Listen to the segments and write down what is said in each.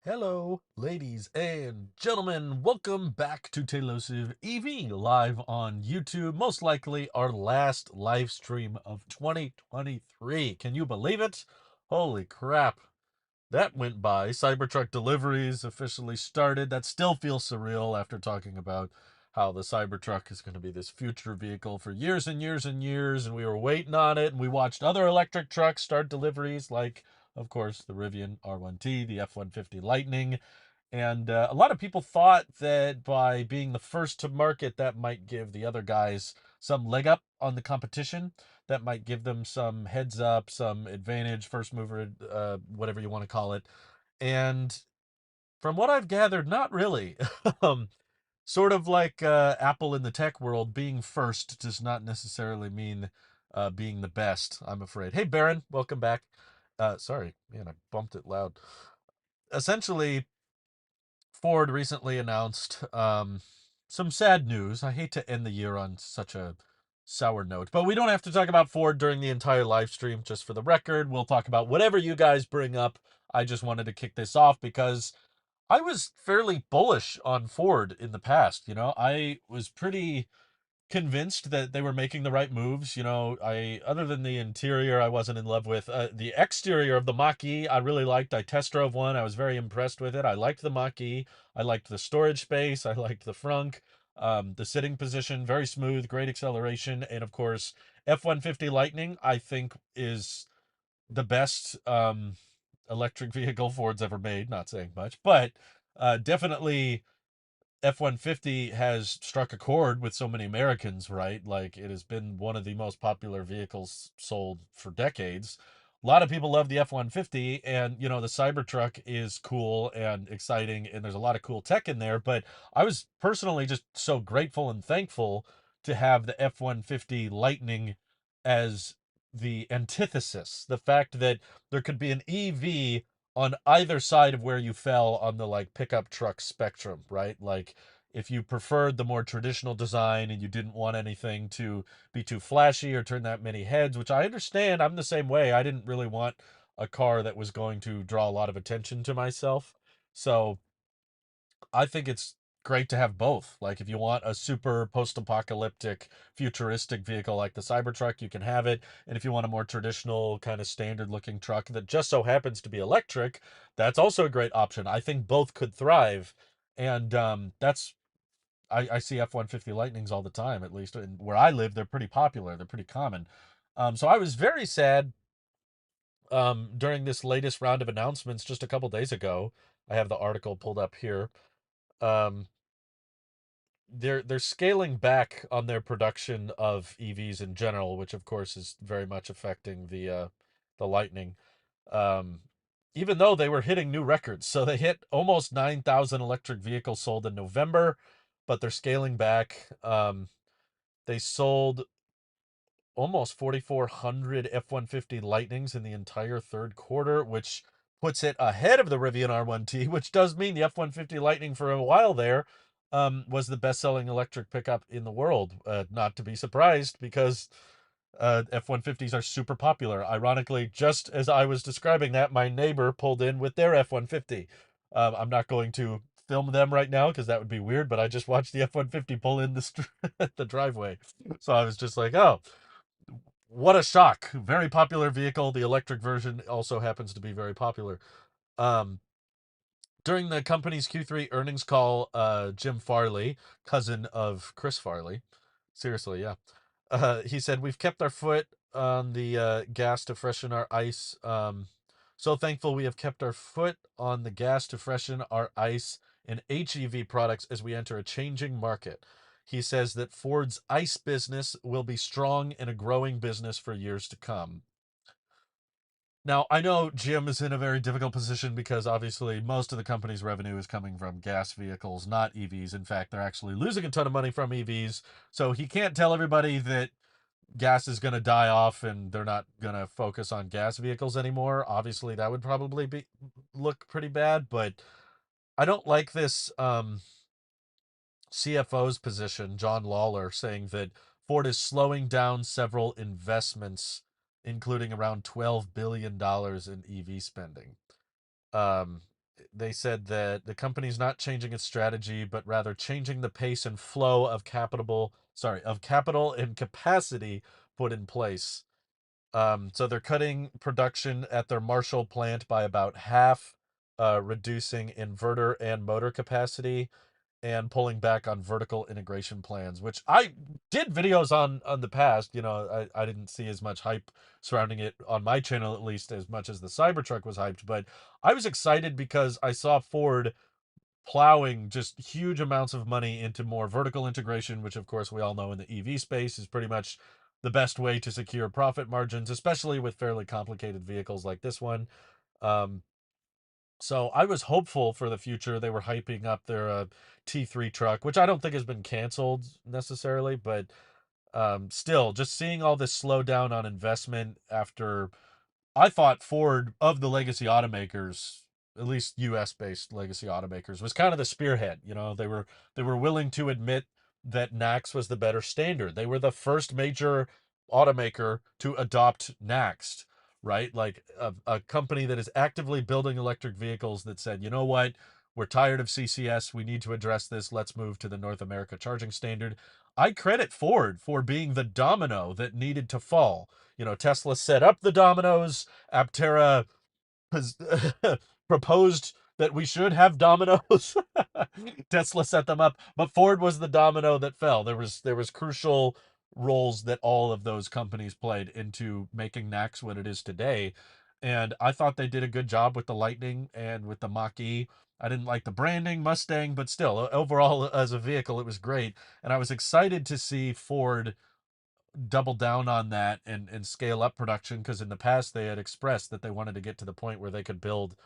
Hello, ladies and gentlemen. Welcome back to Tailosive EV live on YouTube. Most likely our last live stream of 2023. Can you believe it? Holy crap. That went by. Cybertruck deliveries officially started. That still feels surreal after talking about how the Cybertruck is going to be this future vehicle for years and years and years, and we were waiting on it, and we watched other electric trucks start deliveries, like, of course, the Rivian R1T, the F-150 Lightning, and a lot of people thought that by being the first to market, that might give the other guys some leg up on the competition. That might give them some heads up, some advantage, first mover, whatever you want to call it. And from what I've gathered, not really. um, Sort of like Apple in the tech world, being first does not necessarily mean being the best, I'm afraid. Hey, Baron, welcome back. Sorry, man, I bumped it loud. Essentially, Ford recently announced some sad news. I hate to end the year on such a sour note, but we don't have to talk about Ford during the entire live stream. Just for the record, we'll talk about whatever you guys bring up. I just wanted to kick this off because I was fairly bullish on Ford in the past. I was pretty convinced that they were making the right moves. I other than the interior, I wasn't in love with the exterior of the Mach-E. I really liked. I test drove one. I was very impressed with it. I liked the Mach-E. I liked the storage space. I liked the frunk, the sitting position, very smooth, great acceleration, and of course, F-150 Lightning. I think is the best electric vehicle Ford's ever made. Not saying much, but definitely F-150 has struck a chord with so many Americans, right? Like it has been one of the most popular vehicles sold for decades. A lot of people love the F-150, and the Cybertruck is cool and exciting, and there's a lot of cool tech in there. But I was personally just so grateful and thankful to have the F-150 Lightning as the antithesis. The fact that there could be an EV on either side of where you fell on the like pickup truck spectrum, right? Like if you preferred the more traditional design and you didn't want anything to be too flashy or turn that many heads, which I understand, I'm the same way. I didn't really want a car that was going to draw a lot of attention to myself. So I think it's great to have both. Like if you want a super post-apocalyptic futuristic vehicle like the Cybertruck, you can have it. And if you want a more traditional kind of standard looking truck that just so happens to be electric, that's also a great option. I think both could thrive. And that's I see F-150 Lightnings all the time, at least. And where I live, they're pretty popular. They're pretty common. So I was very sad during this latest round of announcements just a couple days ago. I have the article pulled up here. Um, they're scaling back on their production of EVs in general, which of course is very much affecting the Lightning. Um, Even though they were hitting new records, so they hit almost 9,000 electric vehicles sold in November, but they're scaling back. They sold almost 4,400 F-150 Lightnings in the entire third quarter, which puts it ahead of the Rivian R1T, which does mean the F-150 Lightning for a while there was the best-selling electric pickup in the world. Not to be surprised because F-150s are super popular. Ironically, just as I was describing that, my neighbor pulled in with their F-150. I'm not going to film them right now because that would be weird, but I just watched the F-150 pull in the driveway. So I was just like, oh, what a shock. Very popular vehicle. The electric version also happens to be very popular. Um, During the company's Q3 earnings call, Jim Farley, cousin of Chris Farley, seriously, yeah, he said, "We've kept our foot on the gas to freshen our ice. So thankful we have kept our foot on the gas to freshen our ice in HEV products as we enter a changing market." He says that Ford's ICE business will be strong and a growing business for years to come. Now, I know Jim is in a very difficult position because obviously most of the company's revenue is coming from gas vehicles, not EVs. In fact, they're actually losing a ton of money from EVs. So he can't tell everybody that gas is going to die off and they're not going to focus on gas vehicles anymore. Obviously, that would probably be look pretty bad, but I don't like this CFO's position, John Lawler, saying that Ford is slowing down several investments, including around $12 billion in EV spending. Um, they said that the company's not changing its strategy, but rather changing the pace and flow of capital and capacity put in place. So they're cutting production at their Marshall plant by about half, reducing inverter and motor capacity, and pulling back on vertical integration plans, which I did videos on the past. I didn't see as much hype surrounding it on my channel, at least as much as the Cybertruck was hyped, but I was excited because I saw Ford plowing just huge amounts of money into more vertical integration, which of course we all know in the EV space is pretty much the best way to secure profit margins, especially with fairly complicated vehicles like this one. Um, so I was hopeful for the future. They were hyping up their T3 truck, which I don't think has been canceled necessarily, but still, just seeing all this slowdown on investment after I thought Ford, of the legacy automakers, at least US based legacy automakers, was kind of the spearhead. They were willing to admit that NACS was the better standard. They were the first major automaker to adopt NACS, right? Like a company that is actively building electric vehicles that said, you know what, we're tired of CCS. We need to address this. Let's move to the North America charging standard. I credit Ford for being the domino that needed to fall. Tesla set up the dominoes. Aptera proposed that we should have dominoes. Tesla set them up, but Ford was the domino that fell. There was crucial roles that all of those companies played into making NACS what it is today. And I thought they did a good job with the Lightning and with the Mach-E. I didn't like the branding, Mustang, but still, overall, as a vehicle, it was great. And I was excited to see Ford double down on that and scale up production, because in the past they had expressed that they wanted to get to the point where they could build.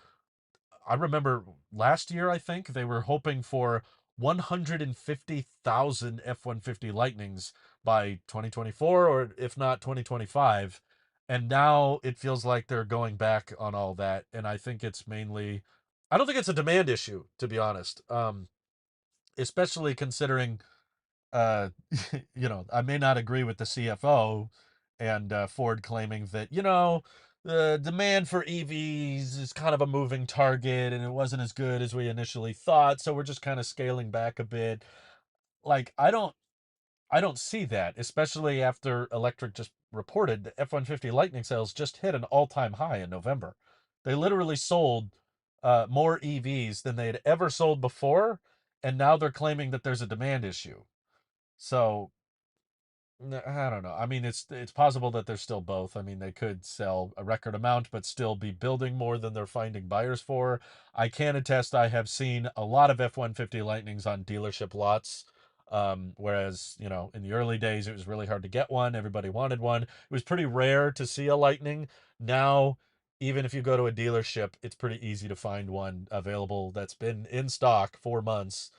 I remember last year, I think they were hoping for 150,000 F-150 Lightnings by 2024, or if not 2025. And now it feels like they're going back on all that. And I think it's mainly, I don't think it's a demand issue, to be honest. Especially considering uh, I may not agree with the CFO and Ford claiming that, the demand for EVs is kind of a moving target and it wasn't as good as we initially thought. So we're just kind of scaling back a bit. Like, I don't see that, especially after Electric just reported the F-150 Lightning sales just hit an all-time high in November. They literally sold more EVs than they had ever sold before, and now they're claiming that there's a demand issue. So I don't know. I mean, it's possible that they're still both. I mean, they could sell a record amount, but still be building more than they're finding buyers for. I can attest I have seen a lot of F-150 Lightnings on dealership lots. Whereas, in the early days, it was really hard to get one. Everybody wanted one. It was pretty rare to see a Lightning. Now, even if you go to a dealership, it's pretty easy to find one available that's been in stock 4 months.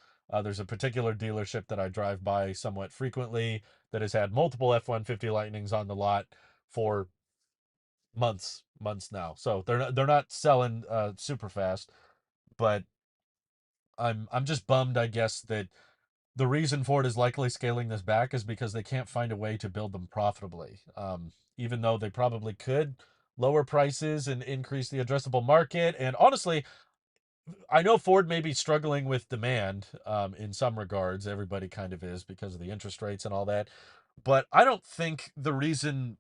There's a particular dealership that I drive by somewhat frequently that has had multiple F-150 Lightnings on the lot for months now. So they're not selling super fast, but I'm just bummed, I guess, that the reason Ford is likely scaling this back is because they can't find a way to build them profitably. Even though they probably could lower prices and increase the addressable market. And honestly, I know Ford may be struggling with demand in some regards. Everybody kind of is because of the interest rates and all that. But I don't think the reason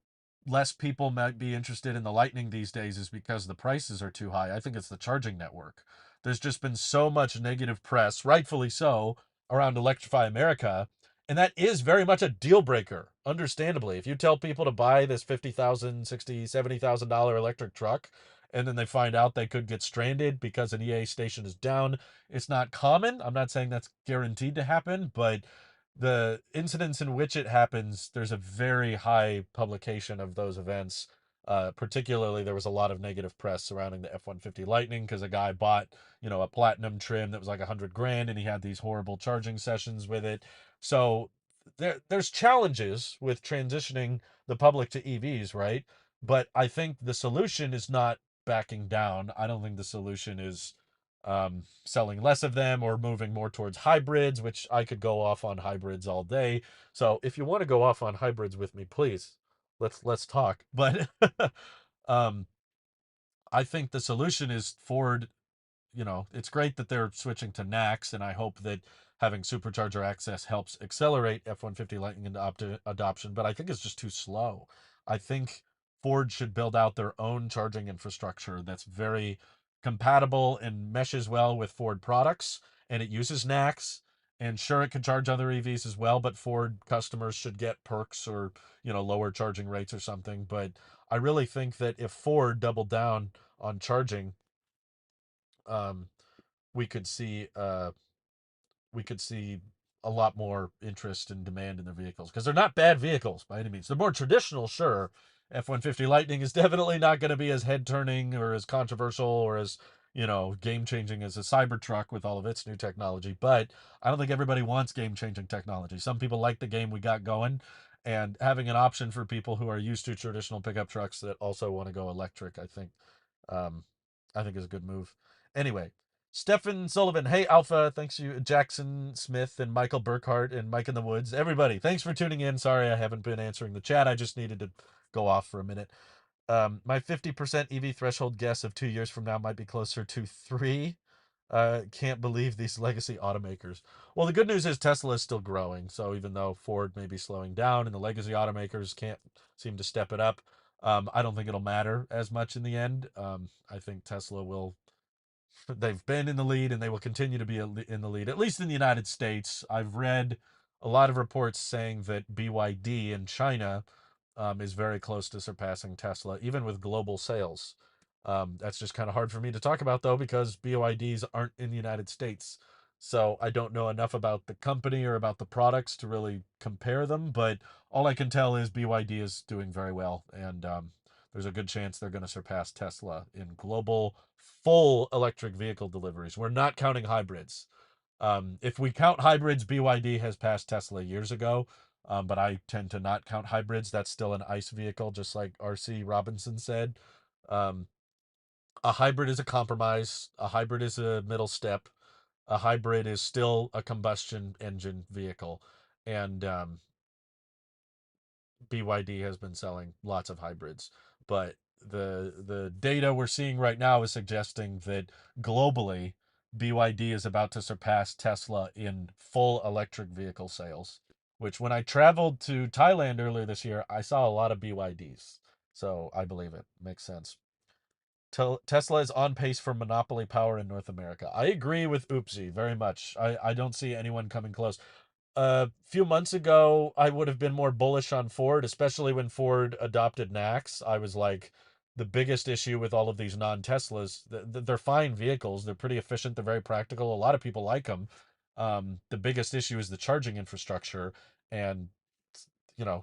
less people might be interested in the Lightning these days is because the prices are too high. I think it's the charging network. There's just been so much negative press, rightfully so, around Electrify America. And that is very much a deal breaker, understandably. If you tell people to buy this $50,000, $60,000, $70,000 electric truck, and then they find out they could get stranded because an EA station is down, it's not common. I'm not saying that's guaranteed to happen, but the incidents in which it happens, there's a very high publication of those events. Particularly, there was a lot of negative press surrounding the F-150 Lightning because a guy bought, a platinum trim that was like 100 grand, and he had these horrible charging sessions with it. So there's challenges with transitioning the public to EVs, right? But I think the solution is not backing down. I don't think the solution is selling less of them or moving more towards hybrids, which I could go off on hybrids all day. So if you want to go off on hybrids with me, please, let's talk. But um, I think the solution is Ford, it's great that they're switching to NACS, and I hope that having supercharger access helps accelerate F-150 Lightning adoption, but I think it's just too slow. I think Ford should build out their own charging infrastructure that's very compatible and meshes well with Ford products, and it uses NACS. And sure, it can charge other EVs as well, but Ford customers should get perks or, lower charging rates or something. But I really think that if Ford doubled down on charging, um, we could see a lot more interest and demand in their vehicles because they're not bad vehicles by any means. They're more traditional, sure. F-150 Lightning is definitely not going to be as head turning or as controversial or as game changing as a Cybertruck with all of its new technology. But I don't think everybody wants game changing technology. Some people like the game we got going, and having an option for people who are used to traditional pickup trucks that also want to go electric, um, I think is a good move. Anyway, Stefan Sullivan. Hey, Alpha. Thanks you, Jackson Smith and Michael Burkhart and Mike in the Woods. Everybody, thanks for tuning in. Sorry I haven't been answering the chat. I just needed to go off for a minute. My 50% EV threshold guess of 2 years from now might be closer to 3. Can't believe these legacy automakers. Well, the good news is Tesla is still growing. So even though Ford may be slowing down and the legacy automakers can't seem to step it up, I don't think it'll matter as much in the end. I think Tesla will. They've been in the lead and they will continue to be in the lead, at least in the United States. I've read a lot of reports saying that BYD in China is very close to surpassing Tesla, even with global sales. That's just kind of hard for me to talk about, though, because BYDs aren't in the United States. So I don't know enough about the company or about the products to really compare them. But all I can tell is BYD is doing very well. And there's a good chance they're going to surpass Tesla in global full electric vehicle deliveries. We're not counting hybrids. If we count hybrids, BYD has passed Tesla years ago. But I tend to not count hybrids. That's still an ICE vehicle, just like RC Robinson said. Um, a hybrid is a compromise. A hybrid is a middle step. A hybrid is still a combustion engine vehicle. And BYD has been selling lots of hybrids, but the data we're seeing right now is suggesting that globally BYD is about to surpass Tesla in full electric vehicle sales, which when I traveled to Thailand earlier this year, I saw a lot of BYDs. So I believe it makes sense. Tesla is on pace for monopoly power in North America. I agree with Oopsie very much. I don't see anyone coming close. A few months ago, I would have been more bullish on Ford, especially when Ford adopted NACS. I was like, the biggest issue with all of these non-Teslas, they're fine vehicles. They're pretty efficient. They're very practical. A lot of people like them. The biggest issue is the charging infrastructure, and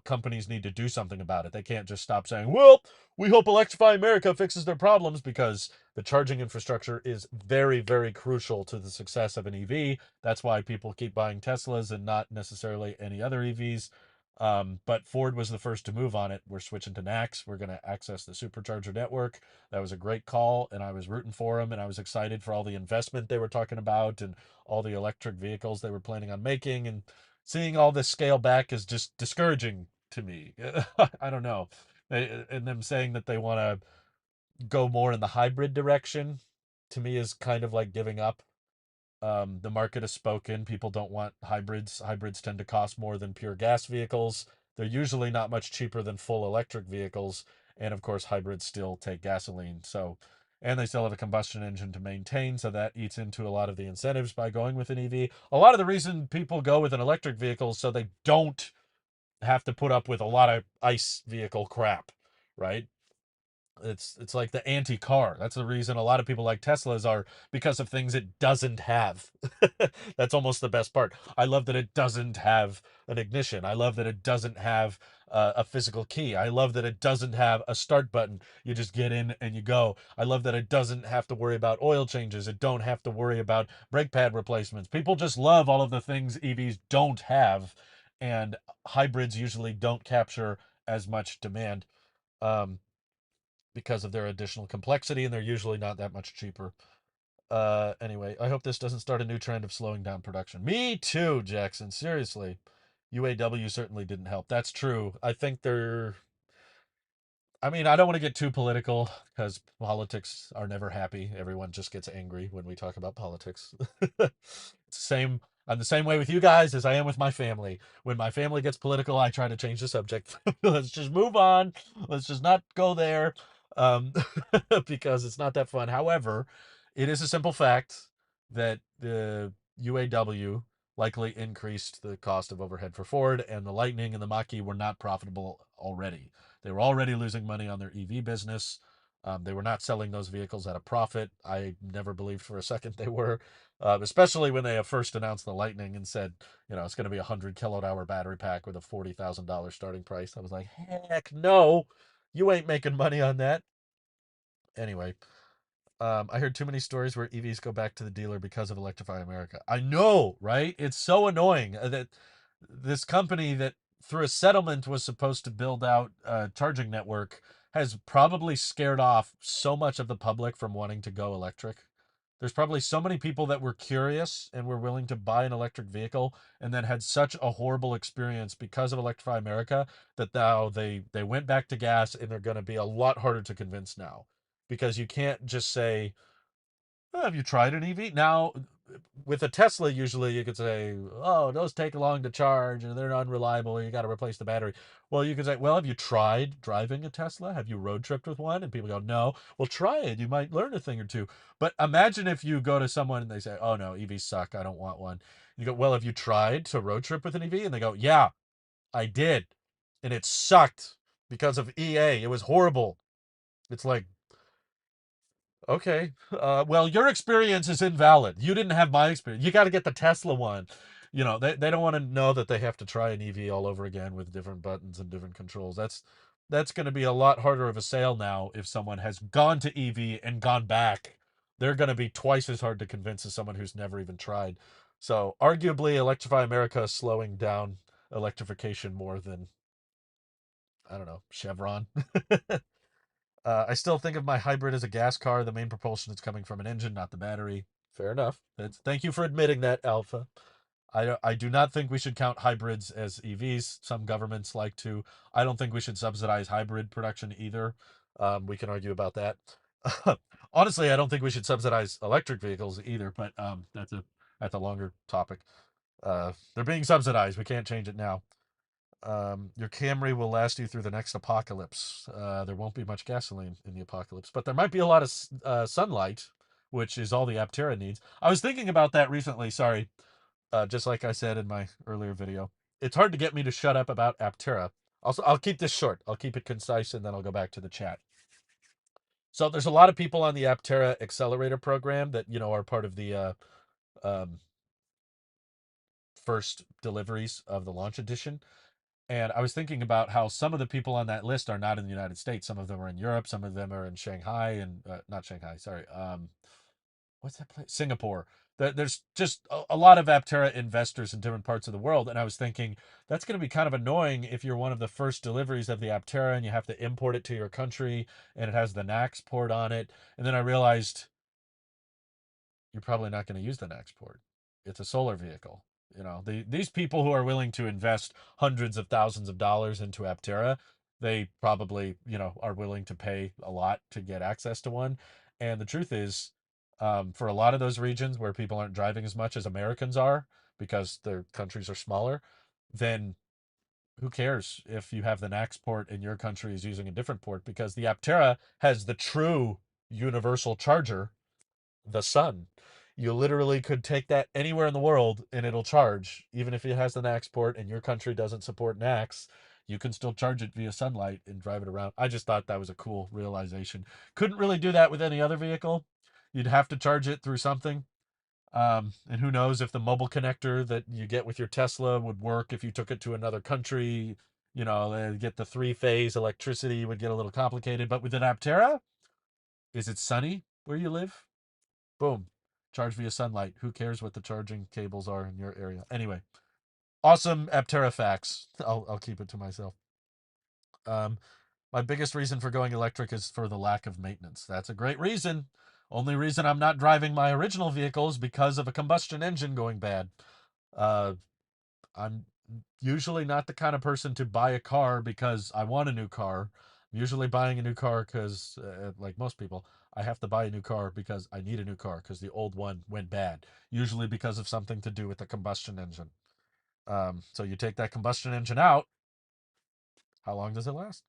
companies need to do something about it. They can't just stop saying, well, we hope Electrify America fixes their problems, because the charging infrastructure is very, very crucial to the success of an EV. That's why people keep buying Teslas and not necessarily any other EVs. But Ford was the first to move on it. We're switching to NACS. We're going to access the supercharger network. That was a great call, and I was rooting for them, and I was excited for all the investment they were talking about and all the electric vehicles they were planning on making. And seeing all this scale back is just discouraging to me. I don't know. And them saying that they want to go more in the hybrid direction, to me, is kind of like giving up. The market has spoken. People don't want hybrids. Hybrids tend to cost more than pure gas vehicles. They're usually not much cheaper than full electric vehicles. And of course, hybrids still take gasoline. So, and they still have a combustion engine to maintain. So that eats into a lot of the incentives by going with an EV. A lot of the reason people go with an electric vehicle is so they don't have to put up with a lot of ICE vehicle crap, right? It's like the anti-car. That's the reason a lot of people like Teslas, are because of things it doesn't have. That's almost the best part. I love that it doesn't have an ignition. I love that it doesn't have a physical key. I love that it doesn't have a start button. You just get in and you go. I love that it doesn't have to worry about oil changes. It don't have to worry about brake pad replacements. People just love all of the things EVs don't have, and hybrids usually don't capture as much demand. Um, because of their additional complexity, and they're usually not that much cheaper. Anyway, I hope this doesn't start a new trend of slowing down production. Me too, Jackson. Seriously. UAW certainly didn't help. That's true. I think I mean, I don't want to get too political because politics are never happy. Everyone just gets angry when we talk about politics. It's the same. I'm the same way with you guys as I am with my family. When my family gets political, I try to change the subject. Let's just move on. Let's just not go there, um, because it's not that fun. However, it is a simple fact that the UAW likely increased the cost of overhead for Ford, and the Lightning and the Mach-E were not profitable already. They were already losing money on their EV business. They were not selling those vehicles at a profit. I never believed for a second they were, especially when they first announced the Lightning and said, it's going to be a 100 kilowatt hour battery pack with a $40,000 starting price. I was like, heck no, you ain't making money on that. Anyway, I heard too many stories where EVs go back to the dealer because of Electrify America. I know, right? It's so annoying that this company that through a settlement was supposed to build out a charging network has probably scared off so much of the public from wanting to go electric. There's probably so many people that were curious and were willing to buy an electric vehicle and then had such a horrible experience because of Electrify America that now they went back to gas, and they're going to be a lot harder to convince now because you can't just say, have you tried an EV? Now, with a Tesla, usually you could say, oh, those take long to charge and they're unreliable. You got to replace the battery. Well, you could say, well, have you tried driving a Tesla? Have you road tripped with one? And people go, no. Well, try it. You might learn a thing or two. But imagine if you go to someone and they say, oh, no, EVs suck. I don't want one. You go, well, have you tried to road trip with an EV? And they go, yeah, I did. And it sucked because of EA. It was horrible. It's like, okay. Well, your experience is invalid. You didn't have my experience. You got to get the Tesla one. They don't want to know that they have to try an EV all over again with different buttons and different controls. That's going to be a lot harder of a sale now if someone has gone to EV and gone back. They're going to be twice as hard to convince as someone who's never even tried. So, arguably, Electrify America is slowing down electrification more than, I don't know, Chevron. I still think of my hybrid as a gas car. The main propulsion is coming from an engine, not the battery. Fair enough. Thank you for admitting that, Alpha. I do not think we should count hybrids as EVs. Some governments like to. I don't think we should subsidize hybrid production either. We can argue about that. Honestly, I don't think we should subsidize electric vehicles either, but that's a longer topic. They're being subsidized. We can't change it now. Your Camry will last you through the next apocalypse. There won't be much gasoline in the apocalypse, but there might be a lot of sunlight, which is all the Aptera needs. I was thinking about that recently. Sorry, just like I said in my earlier video, it's hard to get me to shut up about Aptera. Also, I'll keep this short. I'll keep it concise, and then I'll go back to the chat. So there's a lot of people on the Aptera Accelerator program that are part of the um, first deliveries of the launch edition. And I was thinking about how some of the people on that list are not in the United States. Some of them are in Europe. Some of them are in Shanghai and not Shanghai. Sorry. What's that place? Singapore. There's just a lot of Aptera investors in different parts of the world. And I was thinking that's going to be kind of annoying if you're one of the first deliveries of the Aptera and you have to import it to your country and it has the NACS port on it. And then I realized you're probably not going to use the NACS port. It's a solar vehicle. These people who are willing to invest hundreds of thousands of dollars into Aptera, they probably, are willing to pay a lot to get access to one. And the truth is, for a lot of those regions where people aren't driving as much as Americans are because their countries are smaller, then who cares if you have the NACS port and your country is using a different port, because the Aptera has the true universal charger, the sun. You literally could take that anywhere in the world and it'll charge. Even if it has the NACS port and your country doesn't support NACS, you can still charge it via sunlight and drive it around. I just thought that was a cool realization. Couldn't really do that with any other vehicle. You'd have to charge it through something. And who knows if the mobile connector that you get with your Tesla would work if you took it to another country. Get the three-phase electricity would get a little complicated. But with an Aptera, is it sunny where you live? Boom. Charge via sunlight. Who cares what the charging cables are in your area? Anyway, awesome Aptera facts. I'll keep it to myself. Um, my biggest reason for going electric is for the lack of maintenance. That's a great reason. Only reason I'm not driving my original vehicle is because of a combustion engine going bad. Uh, I'm usually not the kind of person to buy a car because I want a new car. Usually buying a new car because, like most people, I have to buy a new car because I need a new car because the old one went bad. Usually because of something to do with the combustion engine. So you take that combustion engine out. How long does it last?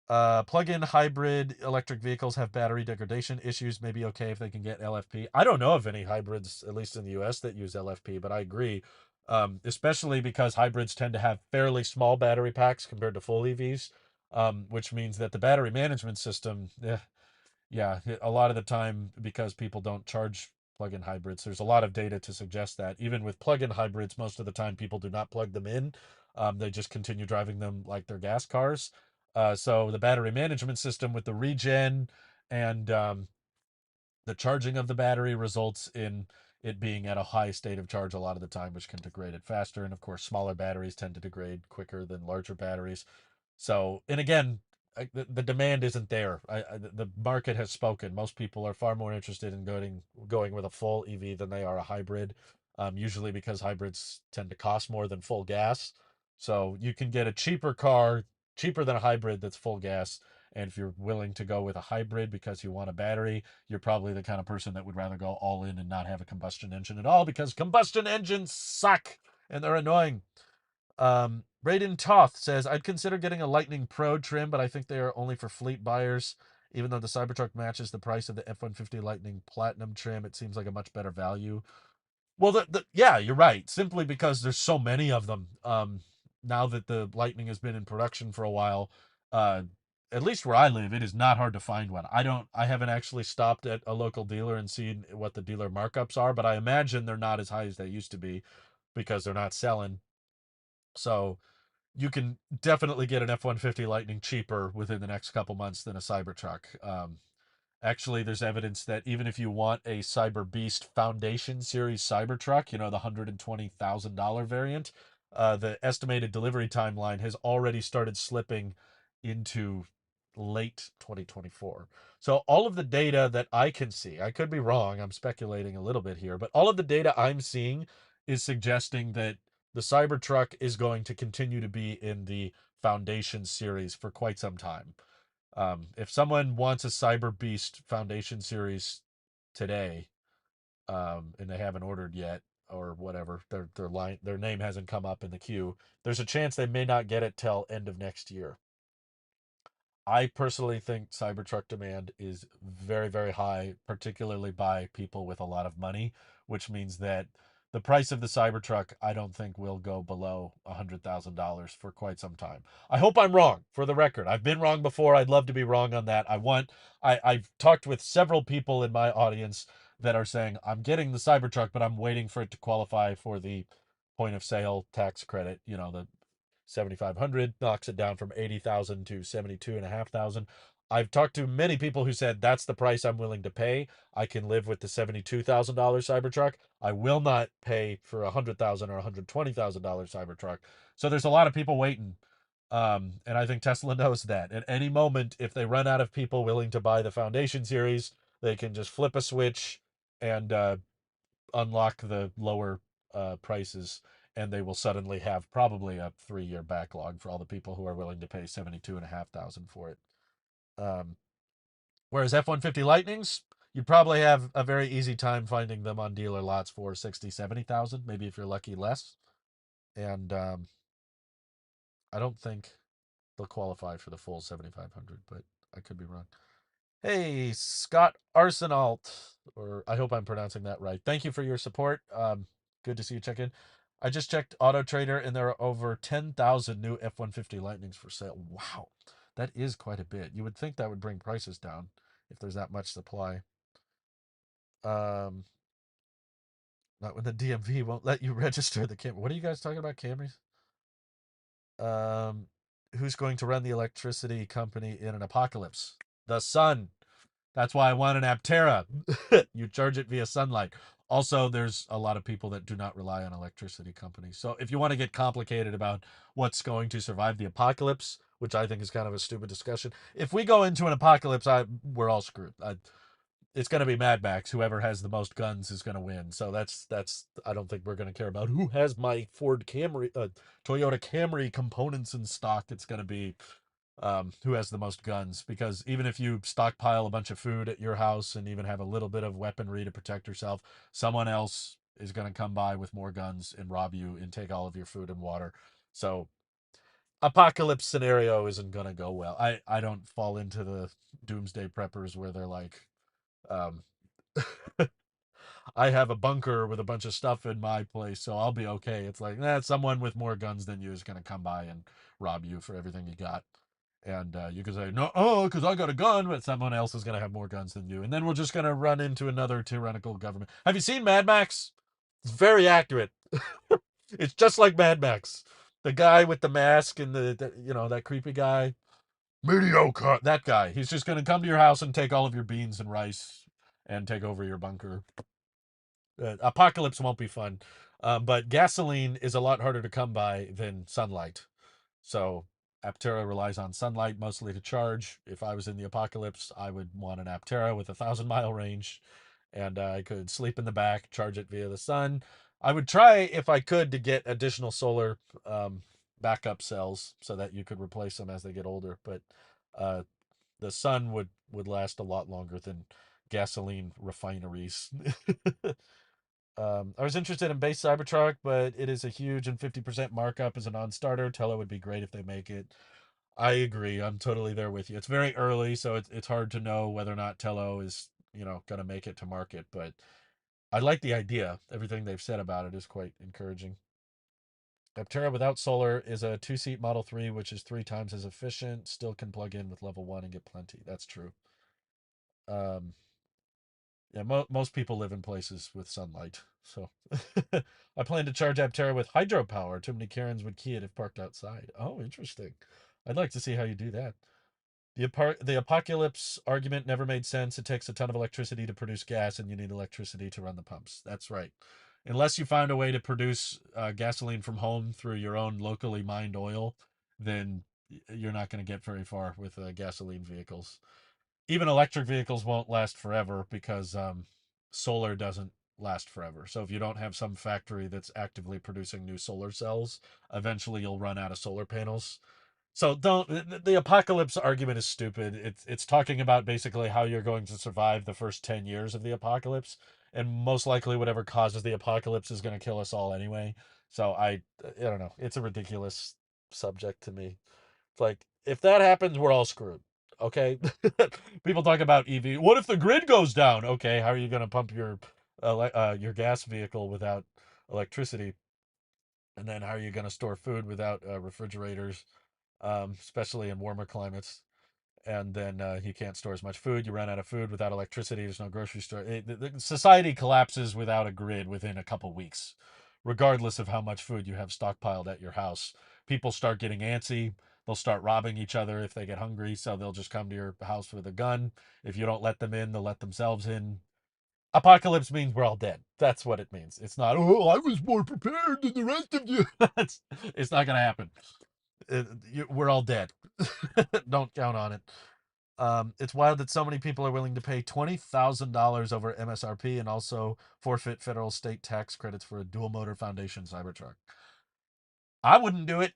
Plug-in hybrid electric vehicles have battery degradation issues. Maybe okay if they can get LFP. I don't know of any hybrids, at least in the U.S., that use LFP, but I agree. Especially because hybrids tend to have fairly small battery packs compared to full EVs, which means that the battery management system, yeah, a lot of the time because people don't charge plug-in hybrids, there's a lot of data to suggest that even with plug-in hybrids, most of the time people do not plug them in. They just continue driving them like they're gas cars. So the battery management system with the regen and the charging of the battery results in it being at a high state of charge a lot of the time, which can degrade it faster. And of course, smaller batteries tend to degrade quicker than larger batteries. So, and again, the demand isn't there. The market has spoken. Most people are far more interested in going with a full EV than they are a hybrid. Usually because hybrids tend to cost more than full gas. So you can get a cheaper car, cheaper than a hybrid that's full gas. And if you're willing to go with a hybrid because you want a battery, you're probably the kind of person that would rather go all in and not have a combustion engine at all because combustion engines suck and they're annoying. Braden Toth says, I'd consider getting a Lightning Pro trim, but I think they are only for fleet buyers. Even though the Cybertruck matches the price of the F-150 Lightning Platinum trim, it seems like a much better value. Well, yeah, you're right. Simply because there's so many of them. Now that the Lightning has been in production for a while, uh, at least where I live, it is not hard to find one. I haven't actually stopped at a local dealer and seen what the dealer markups are, but I imagine they're not as high as they used to be because they're not selling. So you can definitely get an F-150 Lightning cheaper within the next couple months than a Cybertruck. Actually, there's evidence that even if you want a Cyber Beast Foundation Series Cybertruck, the $120,000 variant, the estimated delivery timeline has already started slipping into late 2024. So all of the data that I can see, I could be wrong, I'm speculating a little bit here, but all of the data I'm seeing is suggesting that the Cybertruck is going to continue to be in the Foundation series for quite some time. If someone wants a Cyber Beast Foundation series today, and they haven't ordered yet or whatever, their name hasn't come up in the queue, there's a chance they may not get it till end of next year. I personally think Cybertruck demand is very, very high, particularly by people with a lot of money, which means that the price of the Cybertruck, I don't think will go below $100,000 for quite some time. I hope I'm wrong, for the record. I've been wrong before. I'd love to be wrong on that. I've talked with several people in my audience that are saying, I'm getting the Cybertruck, but I'm waiting for it to qualify for the point of sale tax credit, the 7,500 knocks it down from 80,000 to 72,500. I've talked to many people who said that's the price I'm willing to pay. I can live with the $72,000 Cybertruck. I will not pay for $100,000 or $120,000 Cybertruck. So there's a lot of people waiting. And I think Tesla knows that. At any moment, if they run out of people willing to buy the Foundation series, they can just flip a switch and unlock the lower prices, and they will suddenly have probably a 3-year backlog for all the people who are willing to pay 72,500 for it. Um, Whereas F-150 Lightnings, you'd probably have a very easy time finding them on dealer lots for 60, 70,000, maybe if you're lucky, less. And I don't think they'll qualify for the full 7,500, but I could be wrong. Hey, Scott Arsenault, or I hope I'm pronouncing that right. Thank you for your support. Good to see you check in. I just checked Auto Trader, and there are over 10,000 new F-150 Lightnings for sale. Wow, that is quite a bit. You would think that would bring prices down if there's that much supply. Um, Not when the DMV won't let you register the Camry. What are you guys talking about, Camrys? Um, who's going to run the electricity company in an apocalypse? The sun. That's why I want an Aptera. You charge it via sunlight. Also, there's a lot of people that do not rely on electricity companies. So if you want to get complicated about what's going to survive the apocalypse, which I think is kind of a stupid discussion, if we go into an apocalypse, we're all screwed. It's going to be Mad Max. Whoever has the most guns is going to win. So that's. I don't think we're going to care about who has my Toyota Camry components in stock. It's going to be who has the most guns, because even if you stockpile a bunch of food at your house and even have a little bit of weaponry to protect yourself, someone else is going to come by with more guns and rob you and take all of your food and water. So apocalypse scenario isn't going to go well. I don't fall into the doomsday preppers where they're like, um, I have a bunker with a bunch of stuff in my place, so I'll be okay. It's like, someone with more guns than you is going to come by and rob you for everything you got. And you can say, no, oh, because I got a gun, but someone else is going to have more guns than you. And then we're just going to run into another tyrannical government. Have you seen Mad Max? It's very accurate. It's just like Mad Max. The guy with the mask and that creepy guy. Mediocre. That guy. He's just going to come to your house and take all of your beans and rice and take over your bunker. Apocalypse won't be fun. But gasoline is a lot harder to come by than sunlight. So Aptera relies on sunlight mostly to charge. If I was in the apocalypse, I would want an Aptera with 1,000-mile range, and I could sleep in the back, charge it via the sun. I would try, if I could, to get additional solar backup cells so that you could replace them as they get older. But uh, the sun would last a lot longer than gasoline refineries. I was interested in base Cybertruck, but it is a huge and 50% markup as a non-starter. Tello would be great if they make it. I agree. I'm totally there with you. It's very early, so it's hard to know whether or not Tello is, going to make it to market. But I like the idea. Everything they've said about it is quite encouraging. Aptera without solar is a two-seat Model 3, which is 3 times as efficient. Still can plug in with level 1 and get plenty. That's true. Um, Yeah, most people live in places with sunlight. So I plan to charge Aptera with hydropower. Too many Karens would key it if parked outside. Oh, interesting. I'd like to see how you do that. The apocalypse argument never made sense. It takes a ton of electricity to produce gas, and you need electricity to run the pumps. That's right. Unless you find a way to produce gasoline from home through your own locally mined oil, then you're not going to get very far with gasoline vehicles. Even electric vehicles won't last forever because solar doesn't last forever. So if you don't have some factory that's actively producing new solar cells, eventually you'll run out of solar panels. So don't the apocalypse argument is stupid. It's talking about basically how you're going to survive the first 10 years of the apocalypse, and most likely whatever causes the apocalypse is going to kill us all anyway. So I don't know. It's a ridiculous subject to me. It's like, if that happens, we're all screwed. Okay. People talk about EV. What if the grid goes down? Okay, how are you going to pump your gas vehicle without electricity? And then how are you going to store food without refrigerators, especially in warmer climates? And then you can't store as much food. You run out of food without electricity. There's no grocery store. Society collapses without a grid within a couple weeks, regardless of how much food you have stockpiled at your house. People start getting antsy. They'll start robbing each other if they get hungry. So they'll just come to your house with a gun. If you don't let them in, they'll let themselves in. Apocalypse means we're all dead. That's what it means. It's not, oh, I was more prepared than the rest of you. It's not going to happen. We're all dead. Don't count on it. It's wild that so many people are willing to pay $20,000 over MSRP and also forfeit federal state tax credits for a dual motor foundation Cybertruck. I wouldn't do it,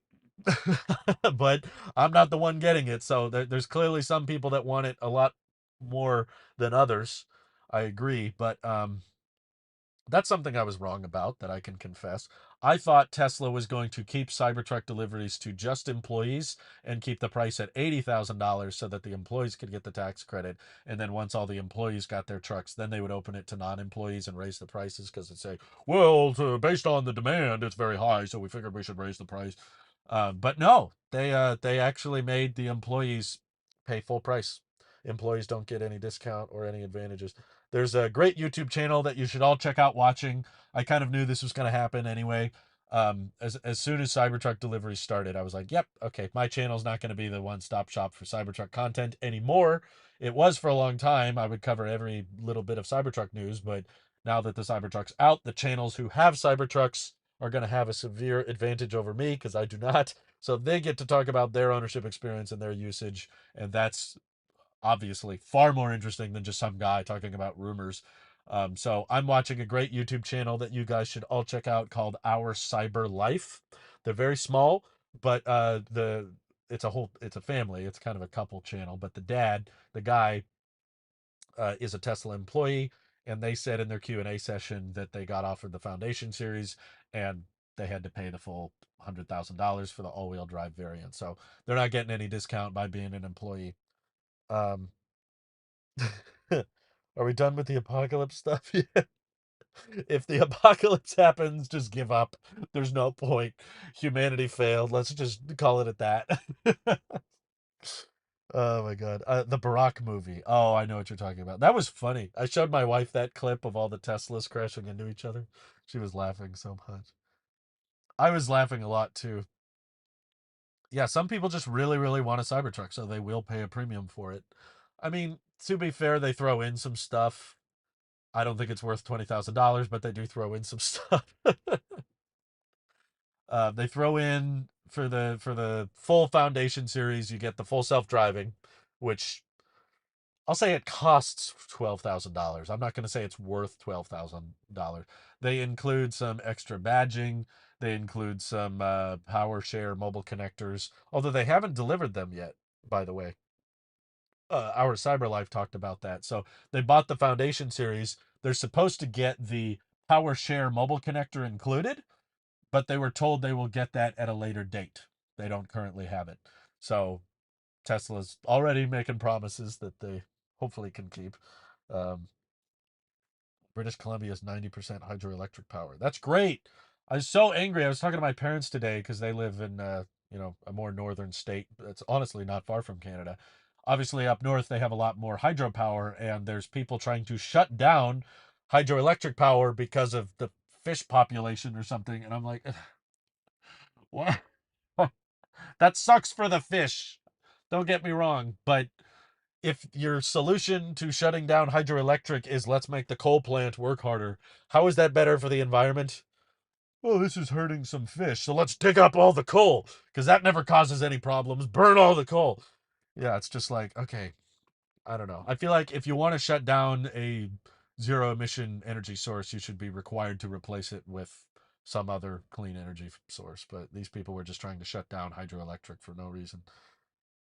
but I'm not the one getting it. So there's clearly some people that want it a lot more than others. I agree, but that's something I was wrong about that I can confess. I thought Tesla was going to keep Cybertruck deliveries to just employees and keep the price at $80,000 so that the employees could get the tax credit. And then once all the employees got their trucks, then they would open it to non-employees and raise the prices because it'd say, well, based on the demand, it's very high, so we figured we should raise the price. But no, they actually made the employees pay full price. Employees don't get any discount or any advantages. There's a great YouTube channel that you should all check out watching. I kind of knew this was going to happen anyway. As soon as Cybertruck delivery started, I was like, yep, okay, my channel's not going to be the one-stop shop for Cybertruck content anymore. It was for a long time. I would cover every little bit of Cybertruck news, but now that the Cybertruck's out, the channels who have Cybertrucks are going to have a severe advantage over me because I do not. So they get to talk about their ownership experience and their usage, and that's obviously far more interesting than just some guy talking about rumors. So I'm watching a great YouTube channel that you guys should all check out called Our Cyber Life. They're very small, but the it's a family. It's kind of a couple channel, but the guy, is a Tesla employee, and they said in their Q&A session that they got offered the Foundation series, and they had to pay the full $100,000 for the all-wheel drive variant. So they're not getting any discount by being an employee. Um, are we done with the apocalypse stuff? Yeah. If the apocalypse happens, just give up. There's no point. Humanity failed. Let's just call it at that. Oh my god. The Barack movie. Oh, I know what you're talking about. That was funny. I showed my wife that clip of all the Teslas crashing into each other. She was laughing so much. I was laughing a lot too. Yeah, some people just really, really want a Cybertruck, so they will pay a premium for it. I mean, to be fair, they throw in some stuff. I don't think it's worth $20,000, but they do throw in some stuff. They throw in for the full Foundation series, you get the full self driving, which I'll say it costs $12,000. I'm not going to say it's worth $12,000. They include some extra badging. They include some power share mobile connectors, although they haven't delivered them yet, by the way. Our CyberLife talked about that. So they bought the Foundation series. They're supposed to get the power share mobile connector included, but they were told they will get that at a later date. They don't currently have it. So Tesla's already making promises that they hopefully can keep. Um, British Columbia is 90% hydroelectric power. That's great. I was so angry. I was talking to my parents today because they live in, a more northern state. It's honestly not far from Canada. Obviously, up north, they have a lot more hydropower, and there's people trying to shut down hydroelectric power because of the fish population or something. And I'm like, what? That sucks for the fish. Don't get me wrong, but if your solution to shutting down hydroelectric is let's make the coal plant work harder, how is that better for the environment? Oh, this is hurting some fish, so let's dig up all the coal because that never causes any problems. Burn all the coal. Yeah, it's just like, okay, I don't know. I feel like if you want to shut down a zero emission energy source, you should be required to replace it with some other clean energy source. But these people were just trying to shut down hydroelectric for no reason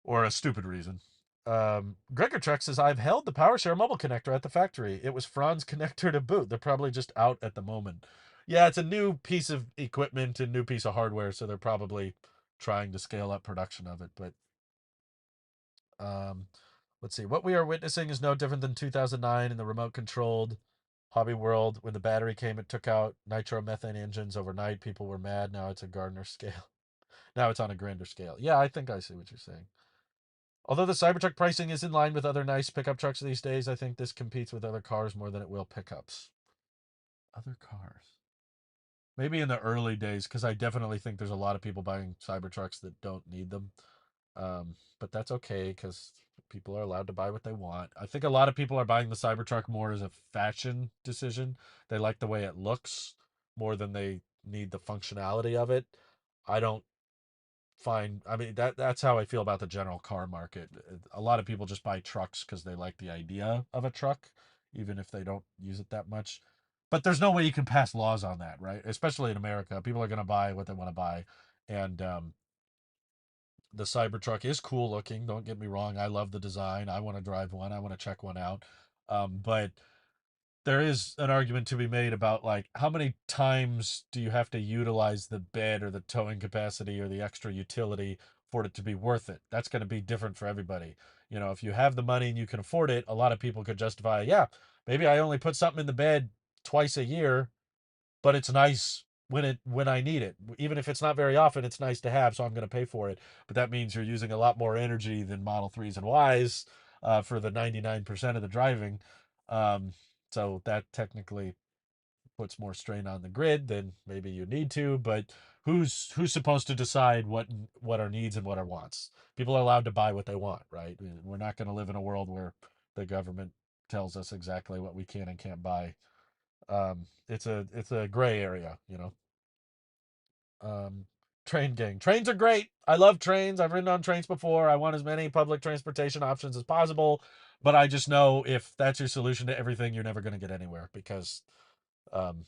or a stupid reason. Gregor Trek says, I've held the PowerShare mobile connector at the factory. It was Fran's connector to boot. They're probably just out at the moment. Yeah, it's a new piece of equipment and new piece of hardware, so they're probably trying to scale up production of it. But um, let's see. What we are witnessing is no different than 2009 in the remote controlled hobby world. When the battery came, it took out nitromethane engines overnight. People were mad. Now it's a Gardner scale. Now it's on a grander scale. Yeah, I think I see what you're saying. Although the Cybertruck pricing is in line with other nice pickup trucks these days, I think this competes with other cars more than it will pickups. Other cars. Maybe in the early days, because I definitely think there's a lot of people buying Cybertrucks that don't need them. But that's okay because people are allowed to buy what they want. I think a lot of people are buying the Cybertruck more as a fashion decision. They like the way it looks more than they need the functionality of it. I don't find, I mean, that's how I feel about the general car market. A lot of people just buy trucks because they like the idea of a truck, even if they don't use it that much. But there's no way you can pass laws on that, right? Especially in America, people are going to buy what they want to buy. And the Cybertruck is cool looking. Don't get me wrong. I love the design. I want to drive one. I want to check one out. But there is an argument to be made about like how many times do you have to utilize the bed or the towing capacity or the extra utility for it to be worth it. That's going to be different for everybody. If you have the money and you can afford it, a lot of people could justify, yeah, maybe I only put something in the bed twice a year, but it's nice when I need it. Even if it's not very often, it's nice to have, so I'm going to pay for it. But that means you're using a lot more energy than Model 3s and Ys for the 99% of the driving. Um, so that technically puts more strain on the grid than maybe you need to. But who's supposed to decide what are needs and what are wants? People are allowed to buy what they want, right? We're not going to live in a world where the government tells us exactly what we can and can't buy. It's a gray area. Um, Train gang. Trains are great. I love trains. I've ridden on trains before. I want as many public transportation options as possible. But I just know if that's your solution to everything, you're never going to get anywhere because um,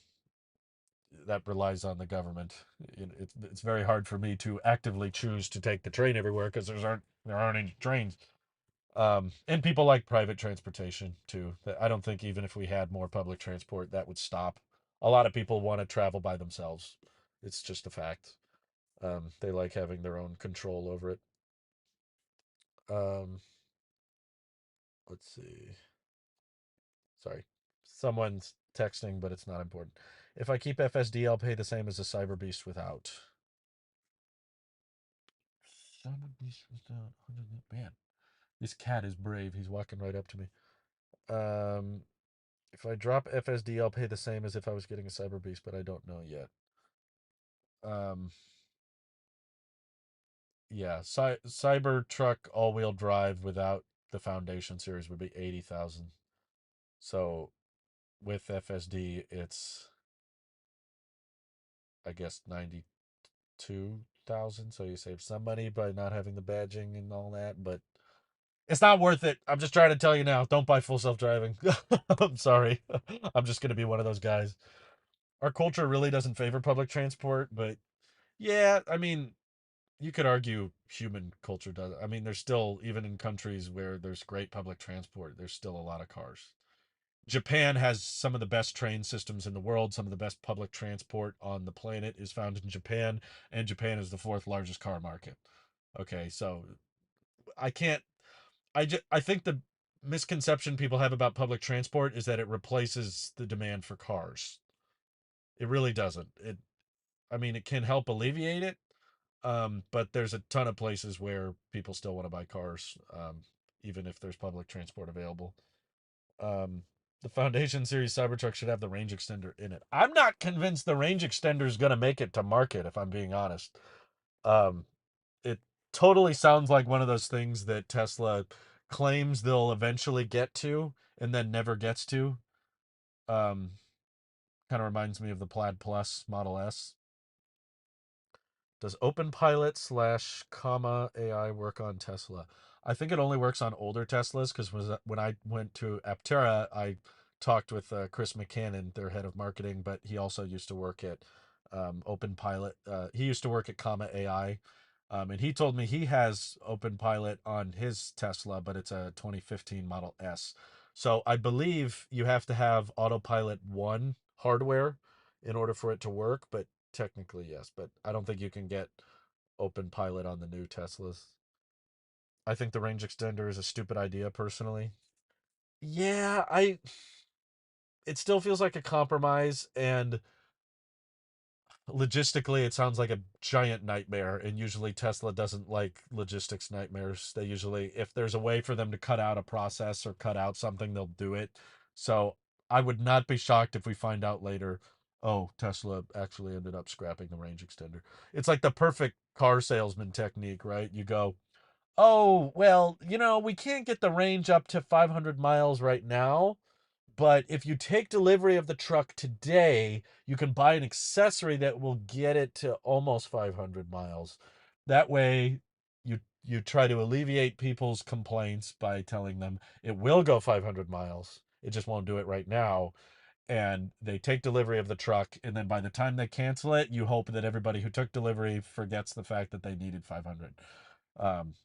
that relies on the government. It's very hard for me to actively choose to take the train everywhere because there aren't any trains. And people like private transportation too. I don't think even if we had more public transport, that would stop. A lot of people want to travel by themselves. It's just a fact. They like having their own control over it. Um, let's see. Sorry. Someone's texting, but it's not important. If I keep FSD, I'll pay the same as a Cyber Beast without. Cyber Beast without. Man, this cat is brave. He's walking right up to me. Um, if I drop FSD, I'll pay the same as if I was getting a Cyber Beast, but I don't know yet. Um, yeah, Cybertruck all-wheel drive without the Foundation series would be 80,000. So with FSD, it's I guess 92,000. So you save some money by not having the badging and all that, but it's not worth it. I'm just trying to tell you now. Don't buy full self-driving. I'm sorry. I'm just gonna be one of those guys. Our culture really doesn't favor public transport, but yeah, I mean, you could argue human culture does. I mean, there's still, even in countries where there's great public transport, there's still a lot of cars. Japan has some of the best train systems in the world. Some of the best public transport on the planet is found in Japan, and Japan is the fourth largest car market. Okay, so I can't. I think the misconception people have about public transport is that it replaces the demand for cars. It really doesn't. I mean, it can help alleviate it, but there's a ton of places where people still want to buy cars, even if there's public transport available. Um, the Foundation Series Cybertruck should have the range extender in it. I'm not convinced the range extender is going to make it to market, if I'm being honest. Um, it totally sounds like one of those things that Tesla claims they'll eventually get to and then never gets to. Um, Kind of reminds me of the Plaid Plus Model S. Does OpenPilot slash comma AI work on Tesla? I think it only works on older Teslas because when I went to Aptera, I talked with Chris McCannon, their head of marketing, but he also used to work at OpenPilot. He used to work at Comma AI, and he told me he has OpenPilot on his Tesla, but it's a 2015 Model S. So I believe you have to have Autopilot 1 hardware in order for it to work, but technically, yes, but I don't think you can get open pilot on the new Teslas. I think the range extender is a stupid idea personally. Yeah, I it still feels like a compromise and logistically it sounds like a giant nightmare and usually Tesla doesn't like logistics nightmares. They usually if there's a way for them to cut out a process or cut out something, they'll do it. So, I would not be shocked if we find out later, oh, Tesla actually ended up scrapping the range extender. It's like the perfect car salesman technique, right? You go, "Oh, well, we can't get the range up to 500 miles right now, but if you take delivery of the truck today, you can buy an accessory that will get it to almost 500 miles. That way, you try to alleviate people's complaints by telling them it will go 500 miles. It just won't do it right now. And they take delivery of the truck, and then by the time they cancel it, you hope that everybody who took delivery forgets the fact that they needed 500.